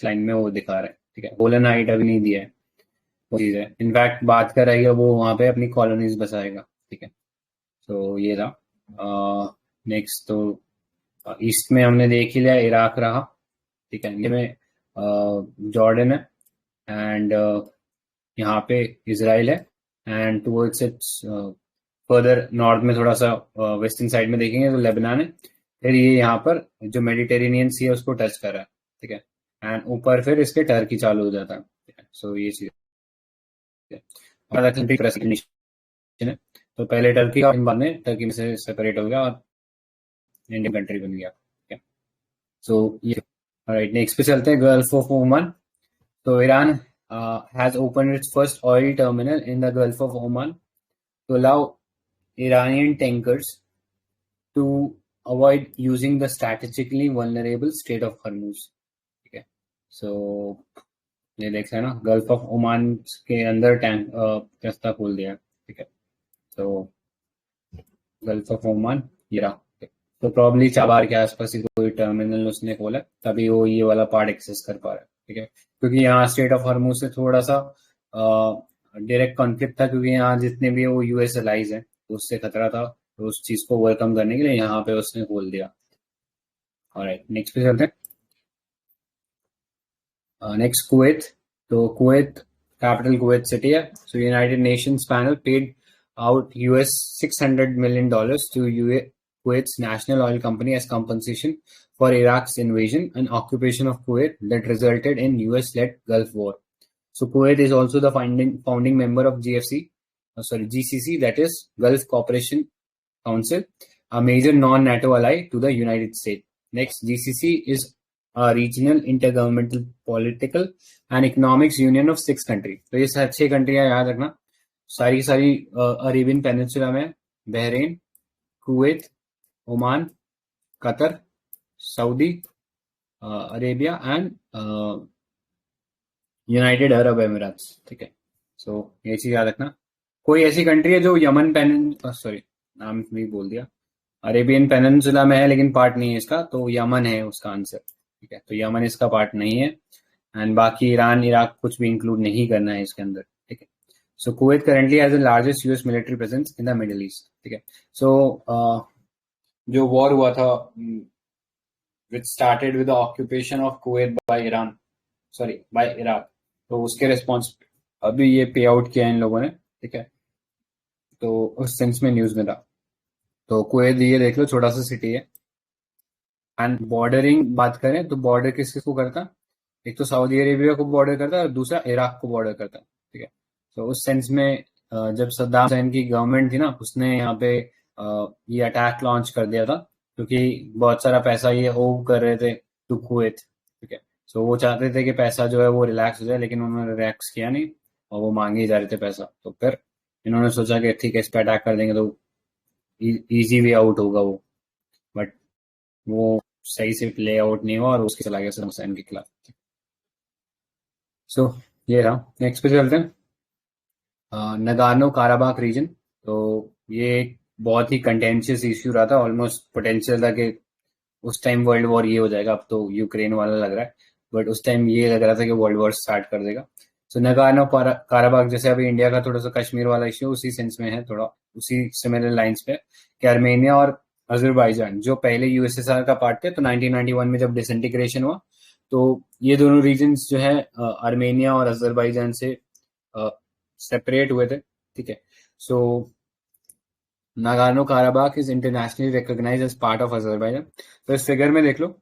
लाइन में वो दिखा रहा है, ठीक है। गोलन हाइट अभी नहीं दिया है, वो चीज है। इनफैक्ट बात कर रही है वो वहां पे अपनी कॉलोनीज बसाएगा, ठीक है। तो ये था। नेक्स्ट तो ईस्ट में हमने देख ही लिया, इराक रहा, ठीक है। ये में जॉर्डन है, एंड यहाँ पे इसराइल है, and towards it's further north में थोड़ा सा वेस्टर्न साइड में देखेंगे तो लेबनान है। फिर ये यहाँ पर जो मेडिटेरेनियन सी है उसको टच कर रहा है, ठीक है। एंड ऊपर फिर इसके टर्की चालू हो जाता है, ठीक है। सो ये चीज है। तो पहले टर्की का, बाद में टर्की में से सेपरेट हो गया और इंडियन कंट्री बन गया, ठीक है। सो ये राइट, नेक्स्ट पे चलते हैं, गल्फ ऑफ ओमान। तो Iran has opened its first oil terminal in the Gulf of Oman to allow Iranian tankers to avoid using the strategically vulnerable Strait of Hormuz, ठीक है। सो ये देख रहे हैं ना, गल्फ ऑफ ओमान के अंदर टैंक रास्ता खोल दिया, ठीक है। तो गल्फ ऑफ ओमान ये रहा, तो प्रॉब्ली चाबार के आसपास ही कोई टर्मिनल उसने खोला, तभी वो ये वाला पार्ट एक्सेस कर पा रहा है, ठीक है। क्योंकि यहाँ स्टेट ऑफ हॉर्मुज से थोड़ा सा डायरेक्ट कॉन्फ्लिक्ट था, क्योंकि यहाँ जितने भी वो यूएस एलाइज हैं उससे खतरा था, तो उस चीज को ओवरकम करने के लिए यहाँ पे उसने खोल दिया। ऑलराइट, नेक्स्ट पे चलते हैं। Next Kuwait. तो कुवैत कैपिटल कुवैत सिटी है। So United Nations panel paid out US $600 million to Kuwait's national oil company as compensation for Iraq's invasion and occupation of Kuwait that resulted in US-led Gulf War. So Kuwait is also the founding member of GCC, that is Gulf Cooperation Council, a major non-NATO ally to the United States. Next, GCC is a regional intergovernmental political and economics union of 6 countries. तो ये 6 कंट्रियां याद रखना, सारी Arabian peninsula में Bahrain, Kuwait, Oman, Qatar, Saudi Arabia and United Arab Emirates. ठीक है, सो ये चीज याद रखना। कोई ऐसी कंट्री है जो यमन सॉरी नाम भी बोल दिया, अरेबियन पेनिनसुला में है लेकिन पार्ट नहीं है इसका, तो यमन है उसका आंसर। ठीक है, तो यमन इसका पार्ट नहीं है, एंड बाकी ईरान इराक कुछ भी इंक्लूड नहीं करना है इसके अंदर। ठीक है, so Kuwait currently has the largest US military presence in the Middle East. ठीक है, सो जो वॉर हुआ था which started with the occupation of Kuwait by Iran, sorry by Iraq, तो उसके रिस्पॉन्स अभी ये पे आउट किया इन लोगों ने। ठीक है, तो उस सेंस में न्यूज में था। तो कुवैत ये देख लो छोटा सा सिटी है, एंड बॉर्डरिंग बात करें तो बॉर्डर किस किस को करता, एक तो सऊदी अरेबिया को बॉर्डर करता है और दूसरा इराक को बॉर्डर करता है। ठीक है, तो उस सेंस में जब सद्दाम हुसैन की गवर्नमेंट थी ना, उसने यहाँ पे ये अटैक लॉन्च कर दिया था, क्योंकि बहुत सारा पैसा ये ओव कर रहे थे टू कुवैत। ठीक है, सो वो चाहते थे कि पैसा जो है वो रिलैक्स हो जाए, लेकिन उन्होंने रिलैक्स किया नहीं और वो मांगे ही जा रहे थे पैसा। तो फिर इन्होंने सोचा कि ठीक है इस पर अटैक कर देंगे तो इजी वे आउट होगा वो, बट वो सही से प्ले आउट नहीं हुआ और उसके चला गया सद्दाम हुसैन के खिलाफ। सो ये रहा। नेक्स्ट पे चलते हैं, नगार्नो काराबाख रीजन। तो ये एक बहुत ही कंटेंशियस इश्यू रहा था, ऑलमोस्ट पोटेंशियल था कि उस टाइम वर्ल्ड वॉर ये हो जाएगा, अब तो यूक्रेन वाला लग रहा है, बट उस टाइम ये लग रहा था कि वर्ल्ड वॉर स्टार्ट कर देगा। सो नगार्नो काराबाख जैसे अभी इंडिया का थोड़ा सा कश्मीर वाला इश्यू उसी सेंस में है, थोड़ा उसी सिमिलर लाइंस पे, कि आर्मेनिया और अजरबैजान जो पहले यूएसएसआर का पार्ट थे, तो 1991 में जब डिसइंटीग्रेशन हुआ तो ये दोनों रीजन्स जो है आर्मेनिया और अजरबैजान से सेपरेट हुए थे। ठीक है, so Nagorno Karabakh is internationally recognised as part of Azerbaijan. तो इस फिगर में देख लो,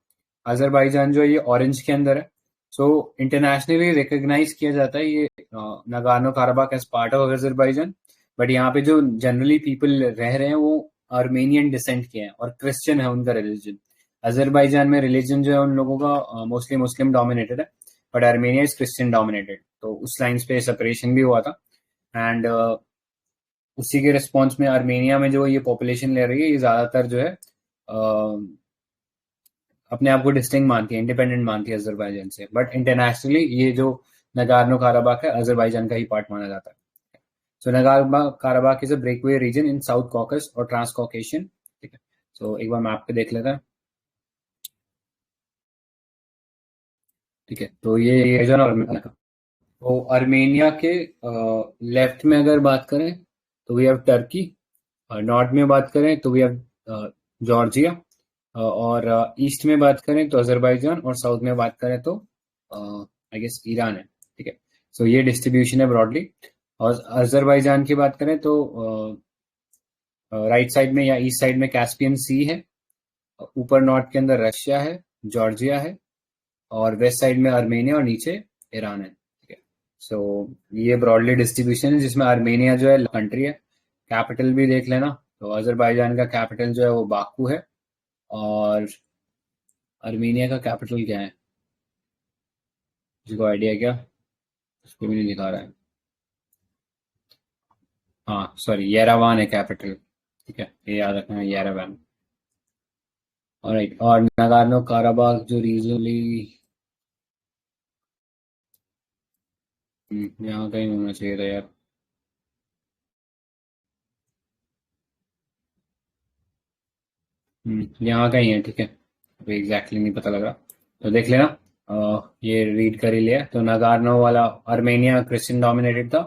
अजरबैजान जो है ये ऑरेंज के अंदर है, सो इंटरनेशनली रिकॉग्नाइज किया जाता है ये Nagorno Karabakh as part of Azerbaijan. But यहाँ पे जो जनरली पीपल रह रहे हैं वो आर्मेनियन डिसेंट के हैं और क्रिश्चियन है उनका रिलीजन। अजरबैजान में रिलीजन जो है उन लोगों का मोस्टली मुस्लिम डोमिनेटेड है, but Armenia is Christian dominated, तो उस लाइन्स पे सेपरेशन भी हुआ था। एंड उसी के रिस्पॉन्स में आर्मेनिया में जो ये पॉपुलेशन ले रही है ये ज्यादातर जो है अपने आप को डिस्टिंक्ट मानती है, इंडिपेंडेंट मानती है अजरबैजान से, बट इंटरनेशनली ये जो नगार्नो काराबाख है अजरबैजान का ही पार्ट माना जाता है। So Nagorno Karabakh is a breakaway region in South Caucasus और ट्रांस कॉकेशियन। ठीक है, सो एक बार मैप पे देख लेते हैं। ठीक है, तो ये रीजन और तो आर्मेनिया के लेफ्ट में अगर बात करें तो वी हैव टर्की, नॉर्थ में बात करें तो वी हैव जॉर्जिया, और ईस्ट में बात करें तो अजरबैजान, और साउथ में बात करें तो आई गेस ईरान है। ठीक है, सो ये डिस्ट्रीब्यूशन है ब्रॉडली। और अजरबैजान की बात करें तो राइट साइड में या ईस्ट साइड में कैस्पियन सी है, ऊपर नॉर्थ के अंदर रशिया है, जॉर्जिया है, और वेस्ट साइड में आर्मेनिया और नीचे ईरान है। ठीक है, सो ये ब्रॉडली डिस्ट्रीब्यूशन है जिसमें आर्मेनिया जो है कंट्री है। कैपिटल भी देख लेना, तो अजरबैजान का कैपिटल जो है वो बाकू है, और आर्मेनिया का कैपिटल क्या है, जिसको आइडिया क्या, उसको भी नहीं दिखा रहा है। हाँ सॉरी, येरेवान है कैपिटल। ठीक है, ये याद रखना है, येरेवान। ऑलराइट, और नागार्नो काराबाख जो रीजनली यहाँ कहीं होना चाहिए था यार। यहाँ कहीं है। ठीक है, अभी एग्जैक्टली नहीं पता लग रहा, तो देख लेना। ये रीड कर ही लिया। तो नागार्नो वाला आर्मेनिया क्रिश्चियन डोमिनेटेड था,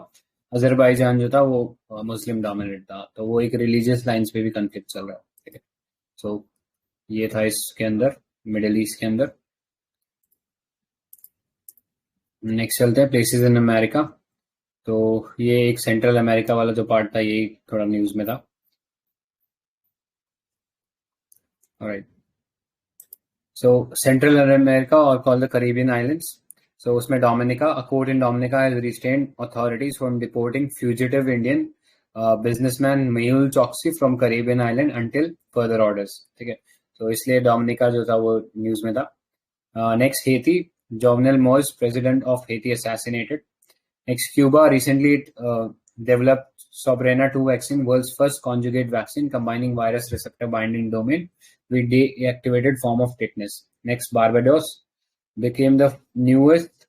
अजरबैजान जो था वो मुस्लिम डोमिनेटेड था, तो वो एक रिलीजियस लाइंस पे भी कन्फ्लिक्ट चल रहा है। ठीक है, सो ये था इसके अंदर, मिडिल ईस्ट के अंदर। नेक्स्ट चलते हैं प्लेसेस इन अमेरिका। तो ये एक सेंट्रल अमेरिका वाला जो पार्ट था ये थोड़ा न्यूज में था। ऑलराइट, सो सेंट्रल अमेरिका और called the Caribbean islands. So उसमें Dominica, a court in Dominica has restrained authorities from deporting fugitive Indian businessman Mehul Choksi from Caribbean island until further orders. ठीक है, तो इसलिए डोमिनिका जो था वो न्यूज में था। Next Haiti, Jovenel Moiz, president of Haiti, assassinated. Next, Cuba, recently it developed Sobrana 2 vaccine, world's first conjugate vaccine combining virus receptor binding domain with deactivated form of tetanus. Next, Barbados became the newest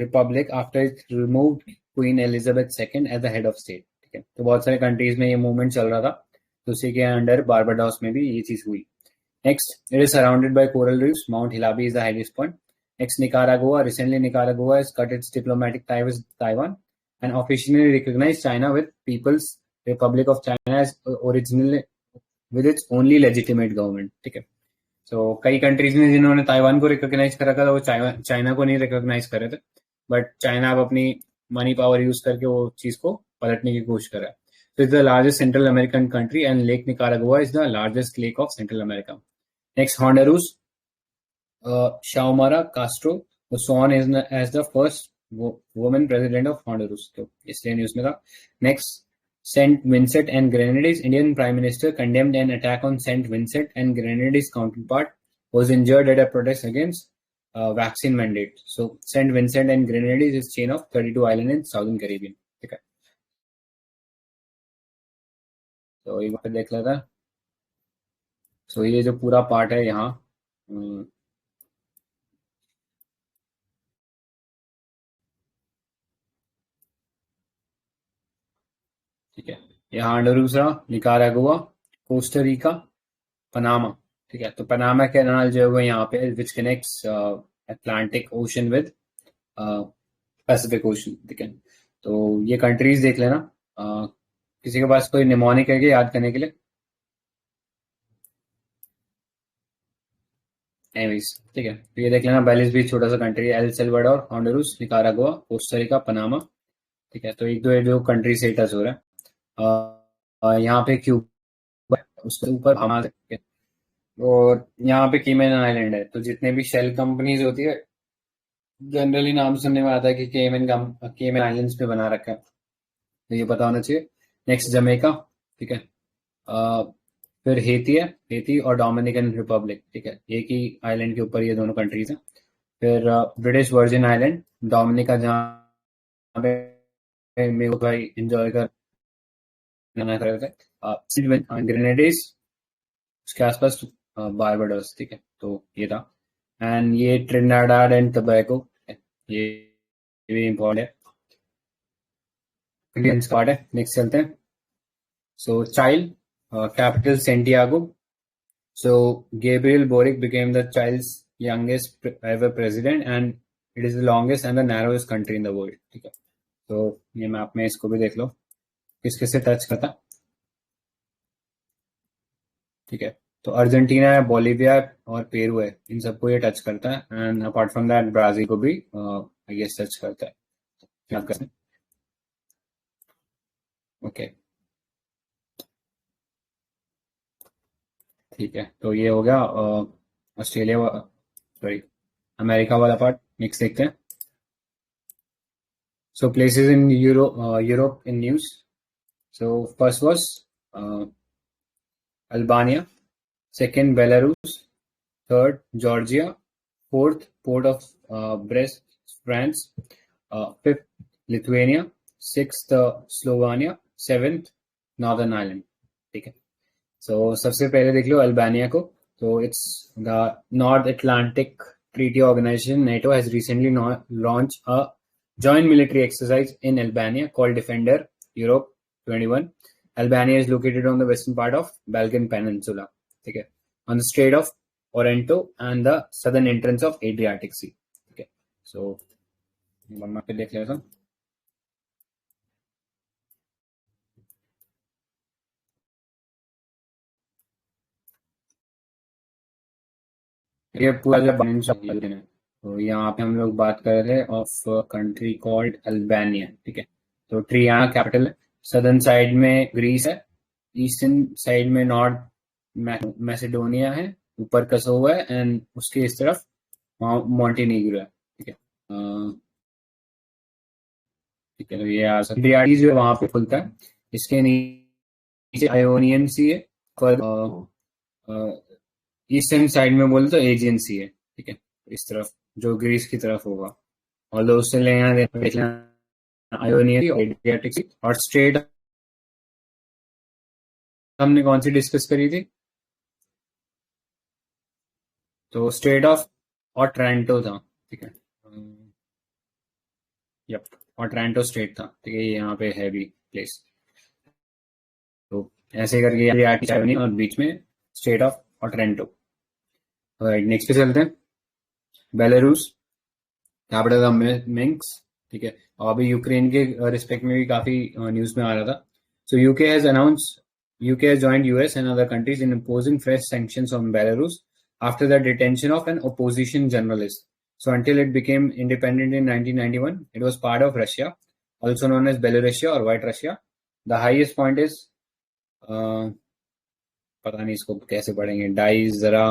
republic after it removed Queen Elizabeth II as the head of state. ठीक है, तो बहुत सारे countries में ये movement चल रहा था, तो उसी के अंडर बारबाडोस में भी ये चीज हुई. Next, it is surrounded by coral reefs. Mount Hilabi is the highest point. Next, Nicaragua. Recently, Nicaragua has cut its diplomatic tie with Taiwan and officially recognized China with People's Republic of China as originally with its only legitimate government. ठीक है, so कई countries ने जिन्होंने Taiwan को recognise करा था वो China को नहीं रिकॉग्नाइज करे थे, बट चाइना अब अपनी मनी पावर यूज करके वो चीज को पलटने की कोशिश कर रहा है. So it's the largest Central American country and Lake Nicaragua is the largest lake of Central America. Next, Honduras. Xiomara Castro was sworn as the first woman president of Honduras. तो इसलिए न्यूज में था. Next, Saint Vincent and Grenadines. Indian Prime Minister condemned an attack on Saint Vincent and Grenadines counterpart was injured at a protest against vaccine mandate. So Saint Vincent and Grenadines is chain of 32 islands in Southern Caribbean. ठीक है, तो एक बार देख लेता है. सो ये जो पूरा पार्ट है यहाँ, ठीक है, यहाँ हॉन्डुरास, निकारागुआ, कोस्टारिका, पनामा. ठीक है, तो पनामा कैनाल जो है वो यहाँ पे which connects Atlantic ocean with Pacific ocean. ठीक है, तो ये कंट्रीज देख लेना. किसी के पास कोई निमोनिक है कि याद करने के लिए? एनीवेज, ठीक है, तो ये देख लेना. बेलिस भी छोटा सा कंट्री है. El Salvador, Honduras, Nicaragua, Costa Rica, Panama. ठीक है, तो एक दो कंट्री से टच हो रहा है. यहाँ पे क्यूबा, उसके ऊपर हमास है, और यहाँ पे केमन आइलैंड है. तो जितने भी शेल कंपनीज होती है जनरली नाम सुनने में आता है कि केमन आइलैंड्स पे बना रखा है, तो ये पता होना चाहिए. Next, Jamaica. ठीक है, फिर हेती है, हेती और डोमिनिकन रिपब्लिक. ठीक है, एक ही आइलैंड के ऊपर ये दोनों कंट्रीज हैं. फिर ब्रिटिश वर्जिन आइलैंड, डोमिनिका, जहाँ पे मेरे भाई एंजॉय कर रहे थे. ग्रेनेडीज, उसके आसपास बारबाडोस. ठीक है, तो ये था. एंड ये ट्रिनिडाड एंड टोबैगो, ये भी इम्पोर्टेंट है, इंडियन पार्ट है. नेक्स्ट चलते हैं. सो child capital Santiago. So Gabriel Boric became the child's youngest ever president and it is the longest and the narrowest country in the world. ठीक है, तो ये मैप में इसको भी देख लो किस किस से टच करता. ठीक है, तो अर्जेंटीना है, बोलिविया और पेरू है, इन सबको ये टच करता है. And apart from that Brazil को भी आई गेस टच करता है. क्या करते हैं? ओके, ठीक है, तो ये हो गया ऑस्ट्रेलिया, सॉरी अमेरिका वाला पार्ट. नेक्स्ट देखते हैं. So places in Europe in news. So first was Albania, second Belarus, third Georgia, fourth port of Brest France, fifth Lithuania, sixth Slovenia, seventh Northern Ireland. ठीक है, सो सबसे पहले देख लो Albania को. तो it's the North Atlantic Treaty Organization NATO has recently launched a joint military exercise in Albania called Defender Europe 21. Albania is located on the western part of Balkan Peninsula. ठीक है, on the Strait of Oronto and the southern entrance of Adriatic Sea. ठीक है, so मम्मा पे देख लेता हूँ. ये पूरा जो है, तो यहाँ पे हम लोग बात कर रहे थे ऑफ कंट्री कॉल्ड अल्बानिया. ठीक है, तो ट्रियाना कैपिटल है. सदर्न साइड में ग्रीस है, ईस्टर्न साइड में नॉर्थ मैसेडोनिया है, ऊपर कोसोवो है, एंड उसके इस तरफ मॉन्टेनीग्रो है. ठीक है, ठीक है, तो ये आर जो वहां पे खुलता है. इसके नीचे आयोनियन सी है, ईस्टर्न साइड में बोले तो एजियन सी है. ठीक है, इस तरफ जो ग्रीस की तरफ होगा, और उससे यहाँ आयोनियन और एड्रियाटिक सी, और स्ट्रेट हमने कौन सी डिस्कस करी थी? तो स्ट्रेट ऑफ ऑट्रांटो था, ठीक है। यप, ऑट्रांटो स्ट्रेट था, ठीक है। ये यहाँ पे है भी प्लेस। तो ऐसे करके चाइनी और बीच में स्टेट ऑफ ऑट्रांटो। राइट, नेक्स्ट पे चलते हैं। बेलारूस, कैपिटल ऑफ मिन्स्क, ठीक है। और अभी यूक्रेन के रिस्पेक्ट में भी काफी न्यूज में आ रहा था। सो UK has joined US and other countries in imposing fresh sanctions on Belarus after the detention of an opposition journalist. So until it became independent in 1991, it was part of Russia, also known as Belarusia or White Russia. The highest point is पता नहीं इसको कैसे पढ़ेंगे, डाइजरा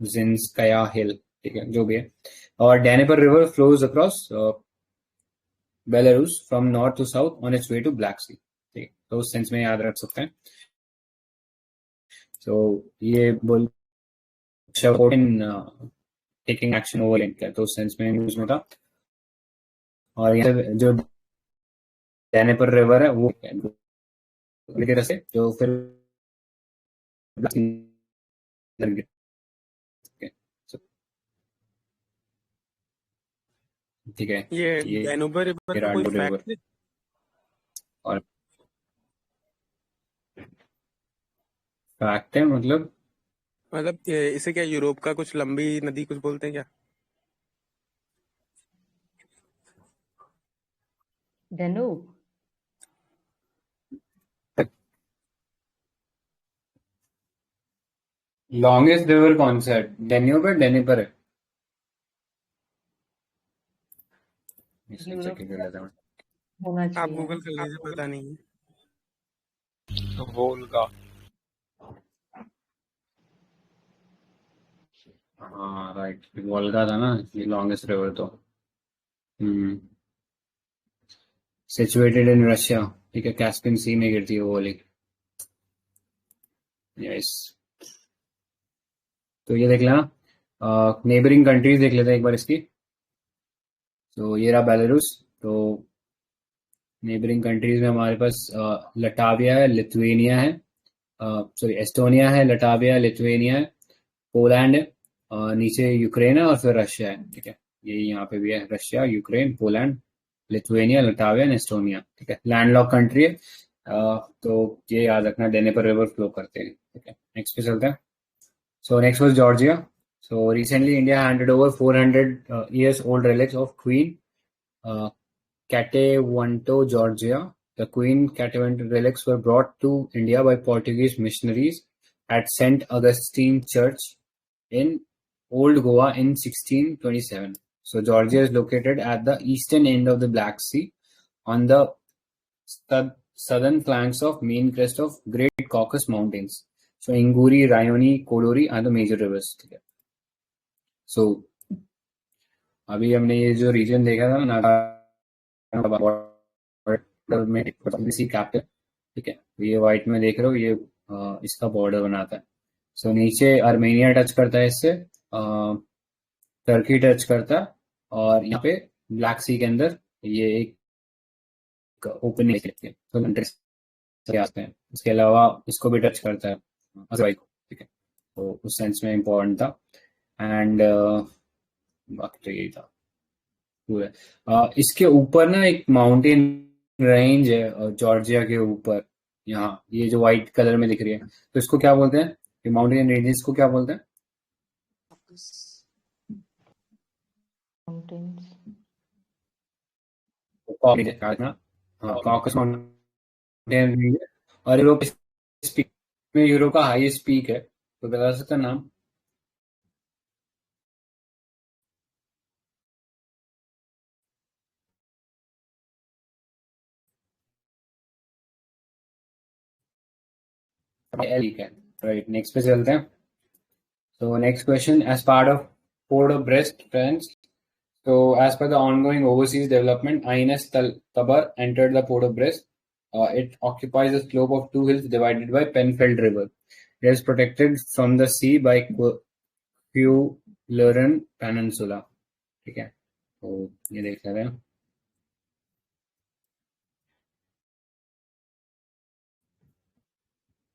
जिंस्काया हिल, ठीक है, जो भी है। और Dnieper river flows across Belarus from north to south on its way to Black Sea, ठीक है। तो उस सेंस में याद रख सकते हैं। सो ये बोल टेकिंग एक्शन ओवर लिंक है, तो उस सेंस में न्यूज में था। और यहाँ जो डैनेपर रिवर है वो की तरह से जो फिर ठीक है। ये ये डैन्यूब रिवर का कोई रिवर फैक्ट है? और फैक्ट है मतलब मतलब इसे क्या यूरोप का कुछ लंबी नदी कुछ बोलते हैं क्या? Danube. लॉन्गेस्ट रिवर कौन सा है? डेन्यूब है, डेनिपर है? इसलिए यूरोप चेक कर लेता हूँ। होना आप चाहिए। गूगल कर लीजिए, पता नहीं है। वोल्गा। हाँ राइट, वोल्गा था ना ये लॉन्गेस्ट रिवर तो। सिचुएटेड इन रशिया, ठीक है, कैस्पियन सी में गिरती है वो वाली। यस, तो ये देख लेना। नेबरिंग कंट्रीज देख लेते हैं एक बार इसकी। तो ये रहा बेलारूस। तो नेबरिंग कंट्रीज में हमारे पास लटाविया है, लिथुएनिया है, सॉरी एस्टोनिया है, लटाविया, लिथुएनिया है, पोलैंड है, नीचे यूक्रेन है और फिर रशिया है, ठीक है। ये यहाँ पे भी है, Russia, Ukraine, Poland, Lithuania, Latvia and Estonia, ठीक है। लैंडलॉक कंट्री है। तो ये याद रखना, डेनेपर रिवर फ्लो करते हैं, ठीक है। नेक्स्ट पे चलते हैं। So next was Georgia. So recently India handed over 400 years old relics of Queen Catawento, Georgia. The Queen Catawento relics were brought to India by Portuguese missionaries at St. Augustine Church in Old Goa in 1627. So Georgia is located at the eastern end of the Black Sea on the southern flanks of main crest of Great Caucasus Mountains. So Inguri, Rayoni, Kodori are the major rivers. ठीक है। So अभी हमने ये जो reason देखा था ना में सी कैपिटल, ठीक है। ये व्हाइट में देख रहे हो, ये इसका बॉर्डर बनाता है। सो नीचे आर्मेनिया टच करता है इससे, टर्की टच करता है, और यहाँ पे ब्लैक सी के अंदर ये एक ओपनिंग है, तो कंट्री आते हैं। इसके अलावा इसको भी टच करता है, अजरबैजान को, ठीक है। तो उस सेंस में इम्पोर्टेंट था। एंड बाकी तो यही था पूरा। इसके ऊपर ना एक माउंटेन रेंज है जॉर्जिया के ऊपर, यहाँ ये जो व्हाइट कलर में दिख रही है, तो इसको क्या बोलते हैं? ये माउंटेन रेंजेस को क्या बोलते हैं? Mountains. हाँ, कॉकस माउंटेन रेंज है। और यूरोप में यूरोप का हाईएस्ट पीक है, तो बता सकते हैं नाम? ठीक है, राइट। नेक्स्ट पे चलते हैं। So next question, as part of Port of Brest, France. So as per the ongoing overseas development, INS Tabar entered the Port of Brest. It occupies a slope of two hills divided by Penfeld River. It is protected from the sea by Culeron Peninsula. ठीक है, तो ये देख लेते हैं।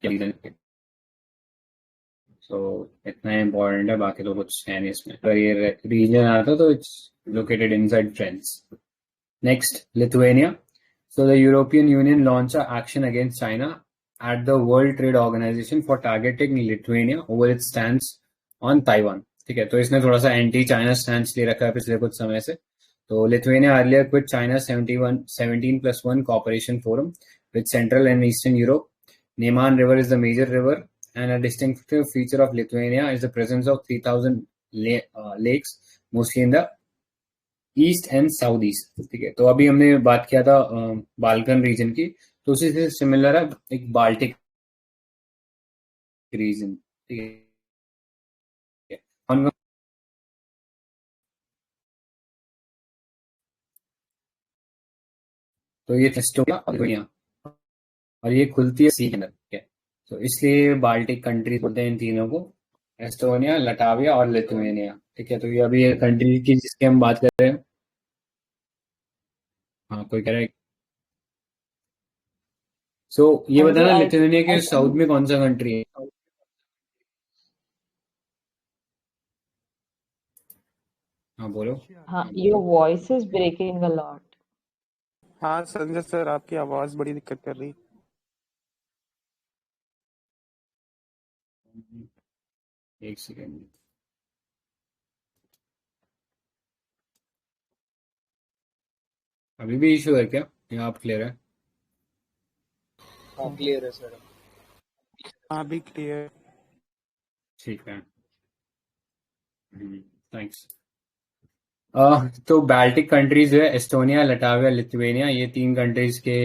Reason के। सो इतना important है, बाकी तो कुछ है नहीं इसमें। अगर ये रीजन आता तो it's located inside France. Next, Lithuania. So the European Union launched an action against China at the World Trade Organization for targeting Lithuania over its stance on Taiwan. ठीक है, तो इसने थोड़ा सा एंटी चाइना स्टैंस ले रखा है पिछले कुछ समय से। तो Lithuania earlier quit China 17+1 cooperation forum with Central and Eastern Europe. Neman River is the major river, and a distinctive feature of Lithuania is the presence of 3,000 lakes, mostly in the east and south east. ठीक है, तो अभी हमने बात किया था Balkan reason की, तो उसी से सिमिलर है एक बाल्टिक रीजन। ठीक है, तो ये एस्टोनिया और लिथुआनिया, और ये खुलती है सी के अंदर। ठीक है, तो इसलिए बाल्टिक कंट्री बोलते हैं इन तीनों को, एस्टोनिया, लटाविया और लिथुआनिया। ठीक है, तो ये अभी कंट्री की जिसकी हम बात कर रहे हैं। हाँ, कोई कह रहा है? सो ये हाँ जी, बताना, आई लिथुआनिया के आई साउथ थिंक में कौन सा कंट्री है? हाँ बोलो। हाँ, your voice is breaking a lot. हाँ संजय सर, आपकी आवाज बड़ी दिक्कत कर रही। एक सेकेंड। अभी भी इशू है क्या, या आप क्लियर है? हाँ क्लियर है सर। हाँ भी क्लियर। ठीक है, थैंक्स। तो बाल्टिक कंट्रीज है, एस्टोनिया, लटाविया, लिथुआनिया, ये तीन कंट्रीज के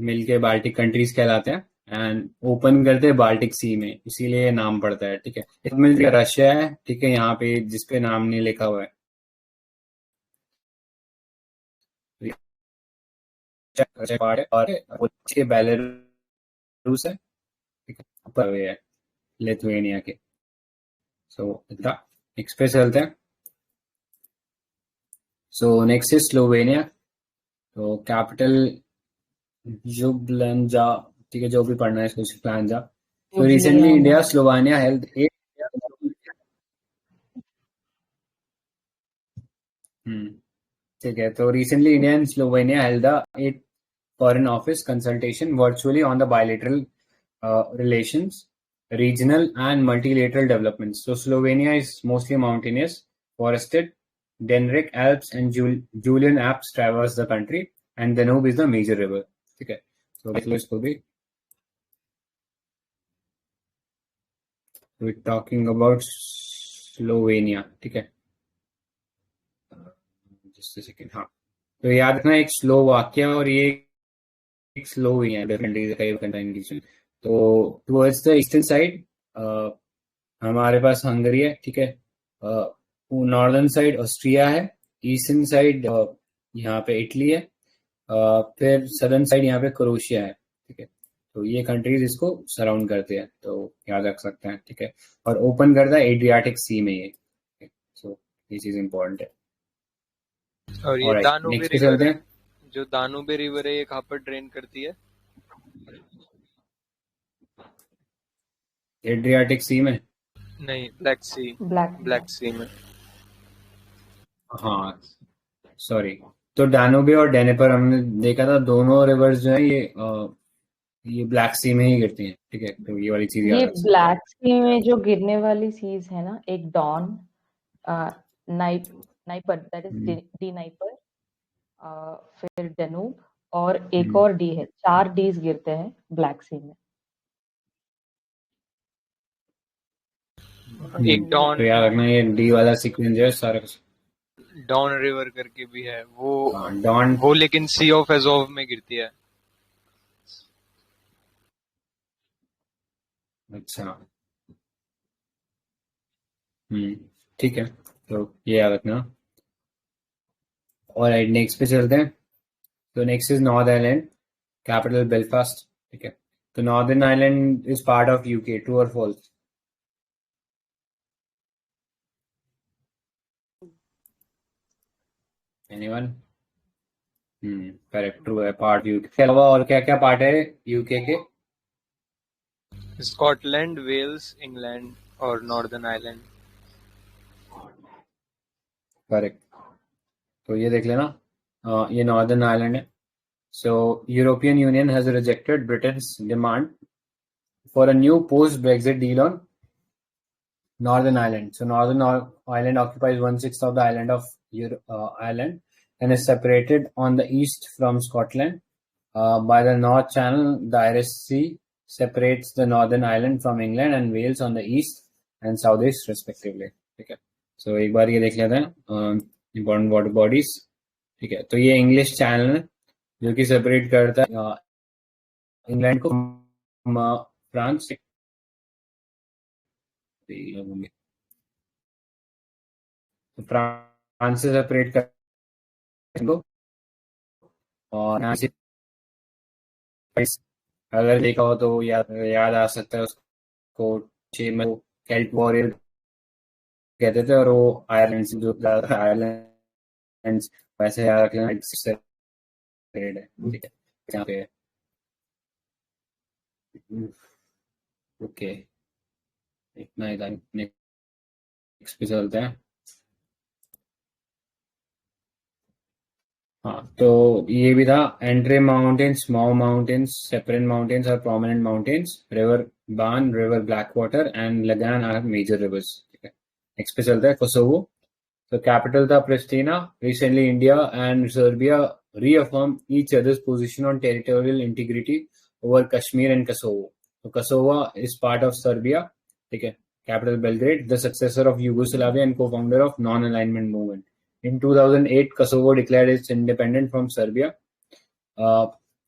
मिलके बाल्टिक कंट्रीज कहलाते हैं, एंड ओपन करते हैं बाल्टिक सी में, इसीलिए ये नाम पड़ता है। ठीक है, इसमें रशिया है, ठीक है, यहाँ पे जिसपे नाम नहीं लिखा हुआ है, पार्ट है, और उसके बेलारूस है, ठीक है, ऊपर हुए है लिथुआनिया के। सो इतना नेक्स्ट पे चलते हैं। So next is Slovenia. तो कैपिटल जुब्लंजा। ठीक है, जो भी पढ़ना है इसको जुब्लंजा। So recently Ljubljana. India Slovenia held eight ठीक है, तो recently India and Slovenia held the eighth foreign office consultation virtually on the bilateral relations, regional and multilateral developments. So Slovenia is mostly mountainous, forested. Denric Alps and Julian Alps traverse the country, and Danube is the major river. ठीक है, तो देख लो इसको भी। We're talking about Slovenia. ठीक है, just second. हाँ, तो याद रखना, एक स्लो वाक्य और ये एक स्लो ही है, डिफरेंट। तो टुवर्ड्स द ईस्टर्न साइड हमारे पास हंगरी है। ठीक है, नॉर्दर्न साइड ऑस्ट्रिया है, ईस्टर्न साइड यहाँ पे इटली है, फिर सदर्न साइड यहाँ पे क्रोशिया है। ठीक है, तो ये कंट्रीज इसको सराउंड करते हैं, तो याद रख सकते हैं। ठीक है, और ओपन करता है एड्रियाटिक सी में ये। सो ये चीज इंपॉर्टेंट है। और ये ऑलराइट, दानुबे नेक्स्ट पे रिवर चलते है, हैं। जो दानुबे रिवर है ये कहाँ पर ड्रेन करती है? एड्रियाटिक सी में? नहीं, ब्लैक सी। Black. ब्लैक सी में। हाँ सॉरी, तो डानूबे और डेनेपर हमने देखा था, दोनों रिवर्स जो है ये ब्लैक सी में ही गिरती हैं। ठीक है, तो ये वाली चीज याद ये रख सकते ब्लैक सी में जो गिरने वाली सीज है ना, एक डॉन, नाइपर, दैट इज हैं। डी नाइपर, फिर डेनूब, और एक और डी है। 4 डीज गिरते हैं ब्लैक सी में। एक डॉन तो याद रखना, ये डी वाला सीक्वेंस जो है सारा। डॉन रिवर करके भी है वो। डॉन। वो लेकिन सी ऑफ एजोव में गिरती है। अच्छा, ठीक है, तो ये याद रखना। और नेक्स्ट पे चलते हैं। तो next is north island, capital Belfast. ठीक है, तो northern island is part of UK, true और फॉल्स? एनीवन? करेक्ट, ट्रू है, पार्ट यूके के अलावा और क्या क्या पार्ट है यूके के? स्कॉटलैंड, वेल्स, इंग्लैंड और नॉर्दर्न आयरलैंड। करेक्ट। तो ये देख लेना, ये नॉर्दर्न आयरलैंड है। So European Union has rejected Britain's demand for a new post-Brexit deal on Northern Ireland. So Northern Ireland occupies 1/6 of the island of Ireland and is separated on the east from Scotland by the North Channel. The Irish Sea separates the Northern Ireland from England and Wales on the east and southeast respectively. ठीक है, so एक बार ये देख लेते हैं important water bodies. ठीक है, तो ये इंग्लिश चैनल है जो कि सेपरेट करता है इंग्लैंड को फ्रांस से। तो फ्रांस से सेपरेट कर को, और यहाँ से अगर देखा हो तो याद आ सकता है उसको, में केल्ट वॉरियर कहते थे, और वो आयरलैंड से जो आयरलैंड वैसे याद रखना है। ठीक है, यहाँ पे ओके, इतना ही था। नेक्स्ट पे चलते हैं। हाँ, तो ये भी था entry mountains, small mountains, separate mountains और प्रोमिनेंट माउंटेन्स, रिवर बान, रिवर ब्लैक वाटर एंड लगान आर मेजर रिवर्स। ठीक है, नेक्स्ट पे चलता है कोसोवो। तो कैपिटल था प्रिस्टीना। Recently India and Serbia reaffirm each other's position on territorial integrity over Kashmir and Kosovo. So Kosovo is part of Serbia. ठीक है, capital Belgrade, the successor of Yugoslavia and co-founder of non-alignment movement. In 2008, Kosovo declared its independence from Serbia,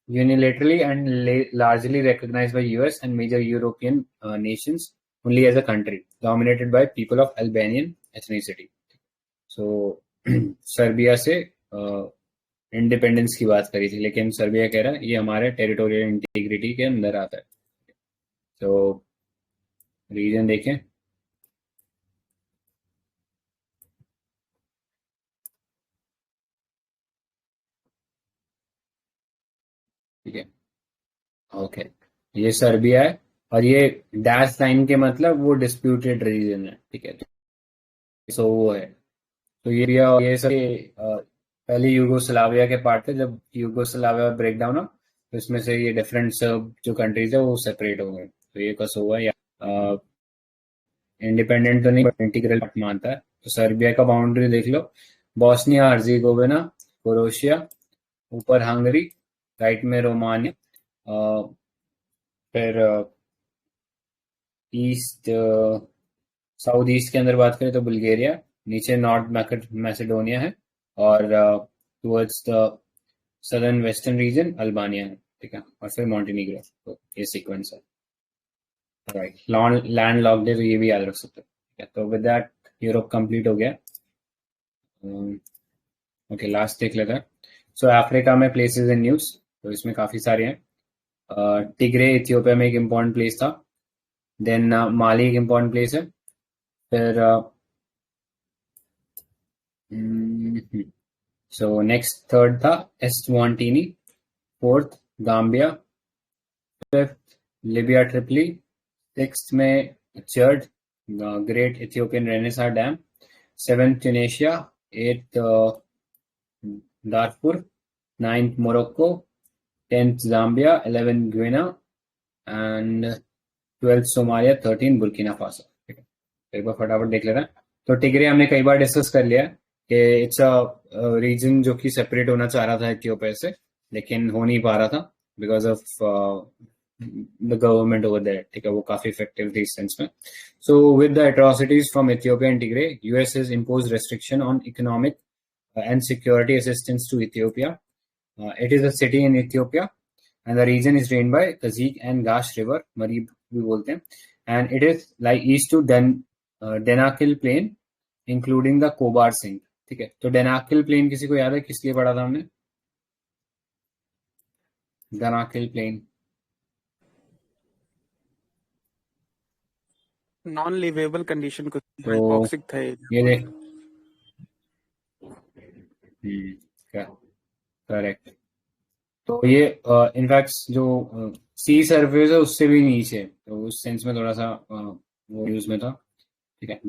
unilaterally and largely recognized by US and major European nations only as a country, dominated by people of Albanian ethnicity. So, Serbia से independence की बात करी थी, लेकिन Serbia कह रहा है ये हमारे टेरिटोरियल इंटीग्रिटी के अंदर आता है। तो रीजन देखें, ठीक है, ओके, ये सर्बिया है और ये डैश लाइन के मतलब वो डिस्प्यूटेड रीजन है। ठीक है, सो वो है, तो ये सब पहले यूगोस्लाविया के पार्ट थे। जब यूगोस्लाविया ब्रेक डाउन हो तो इसमें से ये डिफरेंट सर्ब जो कंट्रीज है वो सेपरेट हो गए। तो ये कोसोवो है, या इंडिपेंडेंट तो नहीं बट इंटीग्रल पार्ट मानता है। तो सर्बिया का बाउंड्री देख लो, बॉस्निया हर्जेगोविना, क्रोएशिया, ऊपर हंगरी, राइट में रोमानिया, फिर ईस्ट साउथ ईस्ट के अंदर बात करें तो बुल्गारिया, नीचे नॉर्थ मैसेडोनिया है, और towards the southern western region Albania है। ठीक है, और फिर मॉन्टेनीग्रो। तो ये सीक्वेंस है, राइट। लैंड लॉक्ड है तो ये भी याद रख सकते हो। ठीक है, तो विद दैट यूरोप कंप्लीट हो गया। ओके, लास्ट देख लेते हैं। सो अफ्रीका में प्लेसेस इन न्यूज, तो इसमें काफी सारे हैं। टिग्रे इथियोपिया में एक इम्पोर्टेंट प्लेस था। देन माली एक इम्पोर्टेंट प्लेस है। फिर सो नेक्स्ट थर्ड था Eswatini, fourth Gambia, fifth Libya Tripoli, sixth में GERD great Ethiopian Renaissance dam, seventh Tunisia, eighth Darfur, ninth Morocco, 10th Zambia, 11th Guinea and 12th Somalia, 13 Burkina Faso. ठीक है, एक बार फटाफट देख लेना। तो टिग्रे हमने कई बार डिस्कस कर लिया कि इट्स अ रीजन जो कि सेपरेट होना चाह रहा था इथियोपिया से, लेकिन हो नहीं पा रहा था because of the government over there. ठीक है, वो काफी इफेक्टिव थी इस सेंस में। So with the atrocities from Ethiopia and Tigray, US has imposed restriction on economic and security assistance to Ethiopia. It is a city in Ethiopia and the region is drained by the Zeg and Gash River, Marib भी बोलते हैं, and it is like east to Denakil Plain including the Kobar Singh. ठीक है, तो डेनाकिल plane किसी को याद है किस लिए पढ़ा था हमने? डेनाकिल प्लेन नॉन लिवेबल कंडीशन कुछ तो टॉक्सिक था ये देख, करेक्ट। तो ये इनफैक्ट जो सी सरफेस है उससे भी नीचे, तो उस सेंस में थोड़ा सा वो यूज में था। ठीक है,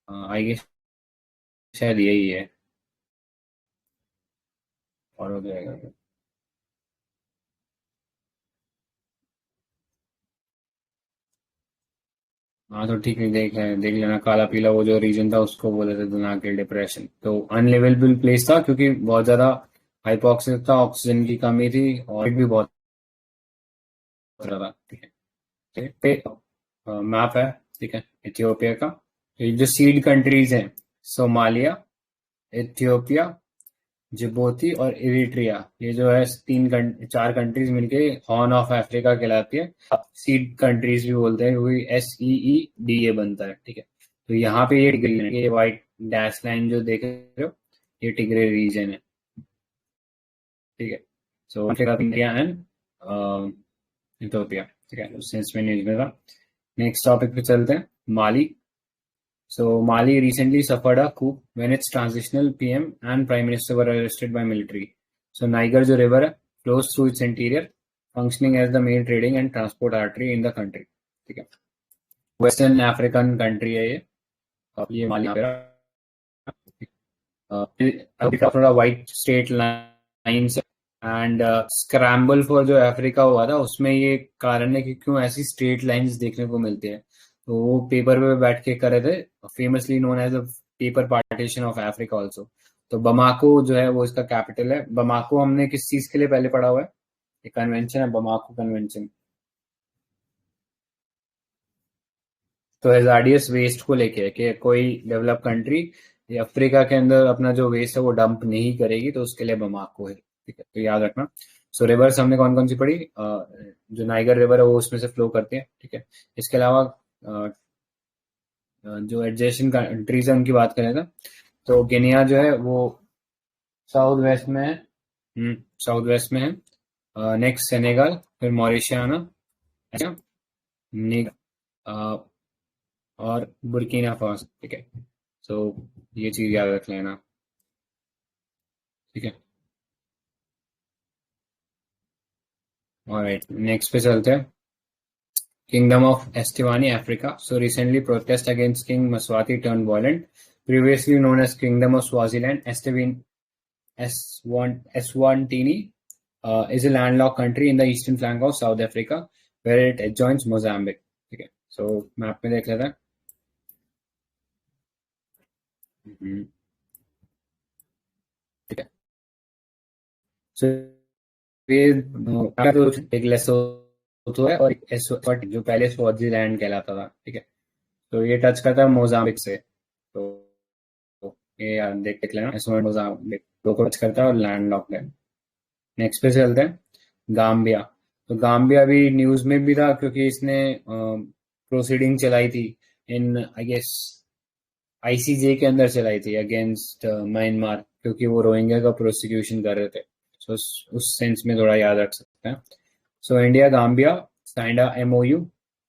आई गेस शायद यही है और हो जाएगा। हाँ तो ठीक है, देख लेना, काला पीला वो जो रीजन था उसको बोले थे दोनाकिल डिप्रेशन। तो अनलिवेबल प्लेस था क्योंकि बहुत ज्यादा हाइपोक्सिया था, ऑक्सीजन की कमी थी और भी बहुत ज्यादा। ठीक है, पे मैप है, ठीक है, इथियोपिया का। तो ये जो सीड कंट्रीज हैं, सोमालिया, इथियोपिया, जिबूती और इरिट्रिया, ये जो है चार कंट्रीज मिलके हॉर्न ऑफ अफ्रीका कहलाती है। सीड कंट्रीज भी बोलते हैं, वही SEED बनता है। ठीक है, तो यहाँ पे ये टिग्री है, ये व्हाइट डैश लाइन जो देख रहे हो, ये टिग्रे रीजन है। ठीक है, सो अफ्रीका, इंडिया एंड इथियोपिया। ठीक है, उस सेंस में न्यूज में था। नेक्स्ट टॉपिक पे चलते हैं, माली। So Mali recently suffered a coup when its transitional PM and Prime Minister were arrested by military. So Niger जो river है flows through its interior, functioning as the main trading and transport artery in the country. ठीक है, western African country है ये। अब ये माली पे अभी थोड़ा white straight lines and scramble for जो अफ्रीका हुआ था उसमें ये कारण है कि क्यों ऐसी स्ट्रेट लाइन्स देखने को मिलती है। तो वो पेपर पे बैठ के कर रहे थे, famously known as a paper partition of Africa also. तो बमाको जो है वो इसका कैपिटल है। बमाको हमने किस चीज के लिए पहले पढ़ा हुआ है, ये कन्वेंशन है, बमाको कन्वेंशन। तो हैजार्डियस वेस्ट को लेके है कि कोई डेवलप कंट्री अफ्रीका के अंदर अपना जो वेस्ट है वो डंप नहीं करेगी, तो उसके लिए बमाको है। ठीक है, तो याद रखना। सो रिवर्स हमने कौन कौन सी पढ़ी, जो नाइगर रिवर है वो उसमें से फ्लो करती है। ठीक है, इसके अलावा जो एडजेसेंट कंट्रीज है उनकी बात करें तो गिनिया जो है वो साउथ वेस्ट में है। साउथ वेस्ट में है। नेक्स्ट सेनेगल, फिर मॉरिशियाना, अच्छा, और बुर्किना फासो। ठीक है, सो ये चीज याद रख लेना। ठीक है, ऑलराइट, नेक्स्ट पे चलते हैं, Kingdom of Eswatini, Africa. So recently, protests against King Maswati turned violent. Previously known as Kingdom of Swaziland, Eswatini is a landlocked country in the eastern flank of South Africa, where it adjoins Mozambique. ठीक है, so map में देख लेते हैं। ठीक है, so ये एक लेसोथो है और एक एस्वाटिनी जो पहले स्वाजीलैंड कहलाता था। ठीक है, तो ये टच करता है मोजाम्बिक से, तो ये यार देख लेना, मोजाम्बिक दो को टच करता है और लैंड लॉक्ड है। नेक्स्ट पे चलते हैं, गाम्बिया। तो गाम्बिया भी न्यूज में भी था क्योंकि इसने प्रोसीडिंग चलाई थी इन आई गेस ICJ के अंदर चलाई थी अगेंस्ट म्यांमार, क्योंकि वो रोहिंग्या का प्रोसिक्यूशन कर रहे थे। सो उस सेंस में थोड़ा याद रख सकते हैं। So India Gambia signed a MOU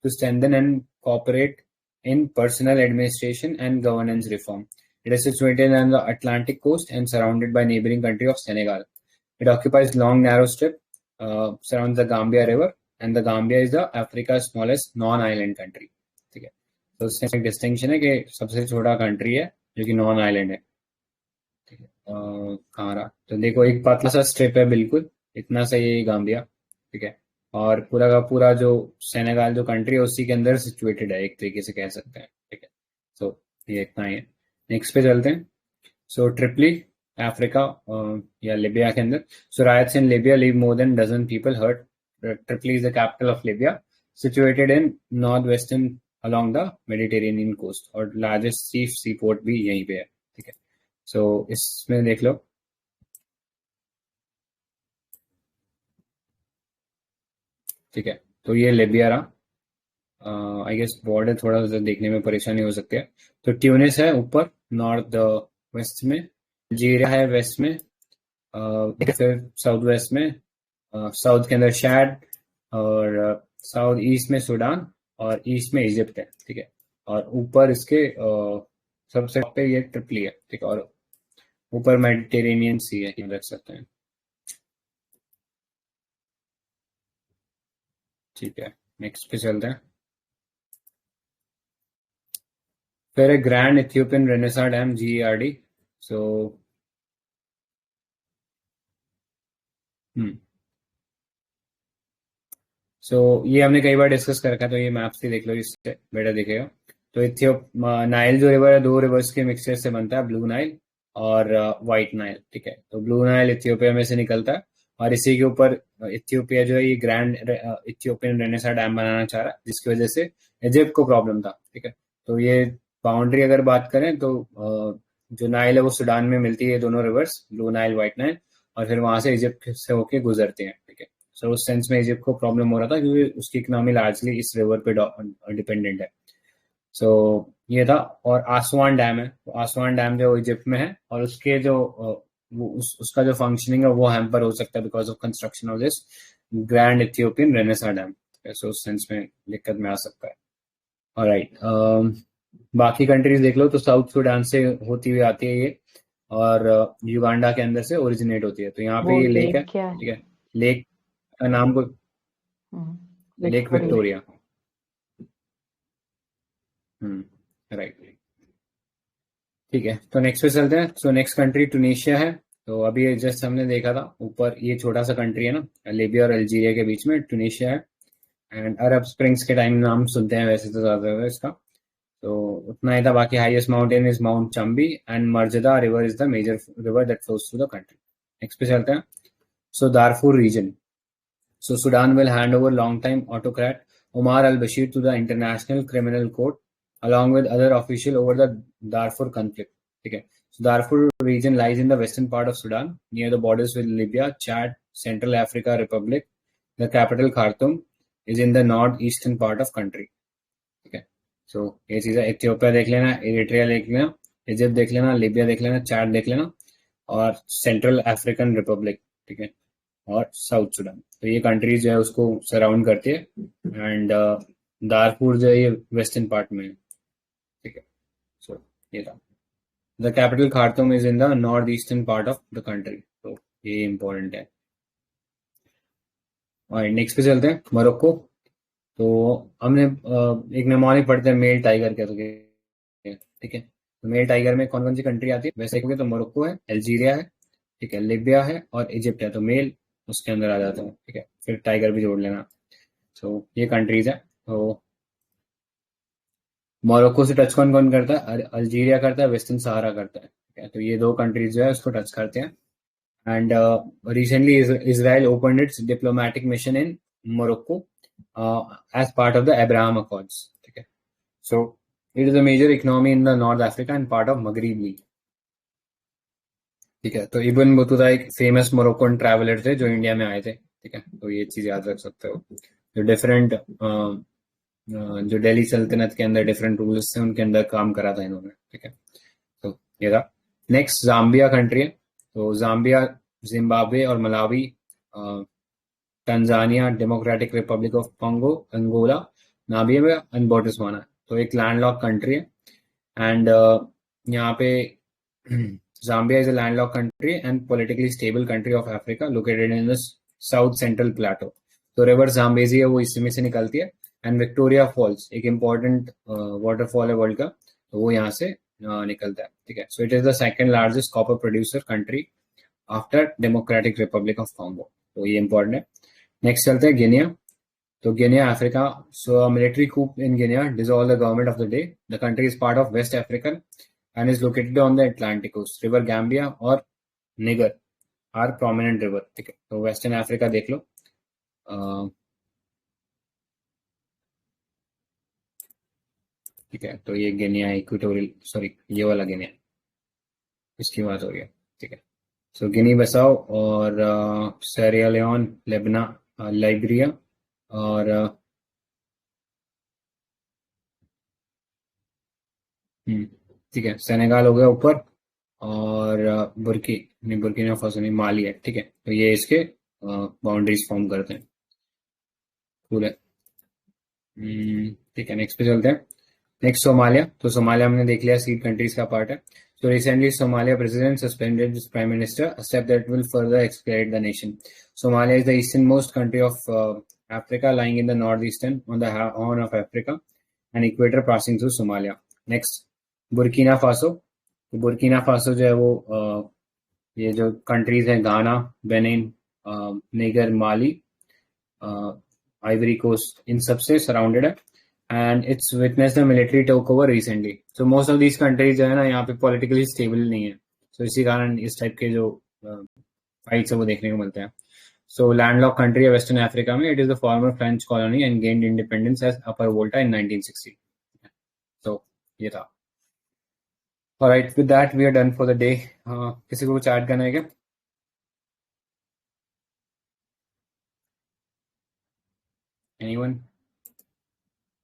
to strengthen and cooperate in personal administration and governance reform. It is situated on the Atlantic coast and surrounded by neighboring country of Senegal. It occupies long narrow strip, surrounds the Gambia River, and the Gambia is the Africa's smallest non-island country. ठीक है, तो उससे एक distinction है कि सबसे छोटा country है जो कि नॉन आइलैंड है। ठीक है, कहाँ रहा, तो देखो एक पतला सा स्ट्रिप है बिल्कुल, इतना सा ये गाम्बिया। ठीक है, और पूरा का पूरा जो सेनेगाल जो कंट्री है उसी के अंदर सिचुएटेड है, एक तरीके से कह सकते हैं। ठीक है, सो ये इतना ही है। नेक्स्ट पे चलते हैं। सो ट्रिपली, अफ्रीका या लिबिया के अंदर। So riots in Libya leave more than dozen people hurt. Tripoli is the capital of Libya, situated in north western along the Mediterranean coast, और लार्जेस्ट सी पोर्ट भी यहीं पे है। ठीक है, सो इसमें देख लो। ठीक है, तो ये लिबिया रहा। आई गेस बॉर्डर थोड़ा सा देखने में परेशानी हो सकती है। तो ट्यूनिस है ऊपर नॉर्थ वेस्ट में, अल्जीरिया है वेस्ट में, फिर साउथ वेस्ट में, साउथ के अंदर शैड, और साउथ ईस्ट में सूडान, और ईस्ट में इजिप्ट है। ठीक है, और ऊपर इसके सबसे टॉप पे ये ट्रिपली है। ठीक है, और ऊपर मेडिटेरेनियन सी है, रख सकते हैं। ठीक है, नेक्स्ट पे चलते हैं। फिर है grand Ethiopian Renaissance dam, GERD। सो ये हमने कई बार डिस्कस कर रखा है, तो ये मैप से देख लो, इससे बेटर दिखेगा। तो नाइल जो रिवर है, दो रिवर्स के मिक्सचर से बनता है, ब्लू नाइल और व्हाइट नाइल। ठीक है, तो ब्लू नाइल इथियोपिया में से निकलता है और इसी के ऊपर इथियोपिया जो है ये ग्रैंड इथियोपियन रेनेसा डैम बनाना चाह रहा है, जिसकी वजह से इजिप्ट को प्रॉब्लम था। ठीक है, तो ये बाउंड्री अगर बात करें तो जो नाइल है वो सूडान में मिलती है, दोनों reverse, blue Nile white Nile, और फिर वहां से इजिप्ट से होके गुजरते हैं। ठीक है, सो उस सेंस में इजिप्ट को प्रॉब्लम हो रहा था क्योंकि उसकी इकोनॉमी लार्जली इस रिवर पे डिपेंडेंट है। सो ये था। और आसवान डैम है, तो आसवान डैम जो इजिप्ट में है और उसके जो उसका जो फंक्शनिंग है वो हैम्पर हो सकता है because of construction of this grand Ethiopian Renaissance dam. So उस सेंस में दिक्कत में आ सकता है। ऑलराइट, बाकी कंट्रीज देख लो तो साउथ सूडान से होती हुई आती है ये, और युगांडा के अंदर से ओरिजिनेट होती है। तो यहाँ पे वो ये लेक है। लेक क्या ठीक है? है, लेक का नाम को लेक विक्टोरिया। विक्टोरिया। राइट, ठीक है, तो नेक्स्ट पे चलते हैं। सो नेक्स्ट कंट्री टूनिशिया है। तो अभी जस्ट हमने देखा था ऊपर, ये छोटा सा कंट्री है ना, लीबिया और अल्जीरिया के बीच में टूनिशिया है। एंड अरब स्प्रिंग्स के टाइम नाम सुनते हैं वैसे तो ज्यादा इसका, तो उतना ही था। बाकी highest mountain is Mount Chambi and Medjerda river is the major river that flows through the country. Next पे चलते हैं। So Darfur region. So Sudan will hand over long-time autocrat Omar al-Bashir to the International Criminal Court along with other officials over the Darfur conflict. Okay. So Darfur region lies in the western part of Sudan near the borders with Libya, Chad, Central Africa Republic. The capital Khartoum is in the northeastern part of country. Okay. So ये चीज़ है, Ethiopia देख लेना, Eritrea देख लेना, Egypt देख लेना, Libya देख लेना, चाड देख लेना, और सेंट्रल अफ्रीकन रिपब्लिक। ठीक है, और साउथ सूडान। तो ये कंट्रीज जो है उसको सराउंड करती है। एंड दारपुर जो है ये वेस्टर्न पार्ट में है। ठीक है, सो ये था। The capital Khartoum is in the north eastern part of the country. तो ये इंपॉर्टेंट है। और नेक्स्ट पे चलते हैं, मोरक्को। तो हमने एक निमोनिक पढ़ते हैं मेल टाइगर के, तो ठीक है, तो मेल टाइगर में कौन कौन सी कंट्री आती है वैसे देखोगे तो मोरक्को है, अल्जीरिया है, ठीक है, लीबिया है और इजिप्ट है। तो मेल उसके अंदर आ जाता है। ठीक है, फिर टाइगर भी जोड़ लेना। तो ये कंट्रीज है। तो मोरक्को से टच कौन कौन करता है? अल्जीरिया करता है, वेस्टर्न सहारा करता है। ठीक है, तो ये दो कंट्रीज जो है उसको टच करते हैं। And recently Israel opened its diplomatic mission in Morocco as part of the Abraham Accords. ठीक है, so it is a major economy in the North Africa and part of Maghreb League. ठीक है, तो Ibn Battuta एक famous Moroccan traveller थे जो India में आए थे। ठीक है, तो ये चीज याद रख सकते हो। जो डिफरेंट जो दिल्ली सल्तनत के अंदर डिफरेंट रूल्स थे उनके अंदर काम करा था इन्होंने। ठीक है, तो ये था। नेक्स्ट जाम्बिया कंट्री है। तो जाम्बिया, जिम्बाब्वे और Malawi, Tanzania, Democratic Republic of Congo, Angola, Namibia and Botswana. तो एक लैंडलॉक कंट्री है। एंड यहाँ पे Zambia is a landlocked country and politically stable country of Africa located in the south central plateau. तो river Zambezi है वो इसी में से निकलती है। एंड विक्टोरिया फॉल्स एक इम्पोर्टेंट वाटरफॉल है वर्ल्ड का, तो वो यहाँ से निकलता है। ठीक है, so it is the second largest copper producer country after Democratic Republic of Congo. तो ये इंपॉर्टेंट है। नेक्स्ट चलते हैं गिनिया। तो Guinea Africa. So military coup in Guinea dissolve the government of the day. The country is part of West African and is located on the Atlantic coast. River Gambia और Niger are prominent river. ठीक है, तो western Africa देख लो। ठीक है, तो ये Guinea equatorial, sorry ये वाला गिनिया, इसकी बात हो रही है। ठीक है, सो गिनी बसाओ और सेरिया लियोन, लेबना, लाइब्रिया और ठीक है, सेनेगाल हो गया ऊपर, और बुर्किना फासो नहीं, माली है। ठीक है, तो ये इसके बाउंड्रीज फॉर्म करते हैं। कूल है। ठीक है, नेक्स्ट पे चलते हैं। Next Somalia. तो सोमालिया हमने देख लिया, सीड कंट्रीज का पार्ट है। So recently Somalia president suspended its prime minister, a step that will further escalate the nation. Somalia is the easternmost country of Africa lying in the northeastern on the Horn of Africa, and equator passing through Somalia. Next, Burkina Faso. तो Burkina Faso जो है वो ये जो countries हैं Ghana, Benin, Niger, Mali, Ivory Coast, इन सबसे surrounded है and it's witness the military take over recently. So most of these countries जो है ना यहाँ पे पॉलिटिकली स्टेबल नहीं है. सो इसी कारण इस टाइप के जो फाइट्स है वो देखने को मिलते हैं. So landlocked country of Western Africa में it is the former French colony and gained independence as Upper Volta in 1960. So ये था. Alright, with that we are done for the day. किसी को कुछ ऐड करना है क्या? Anyone?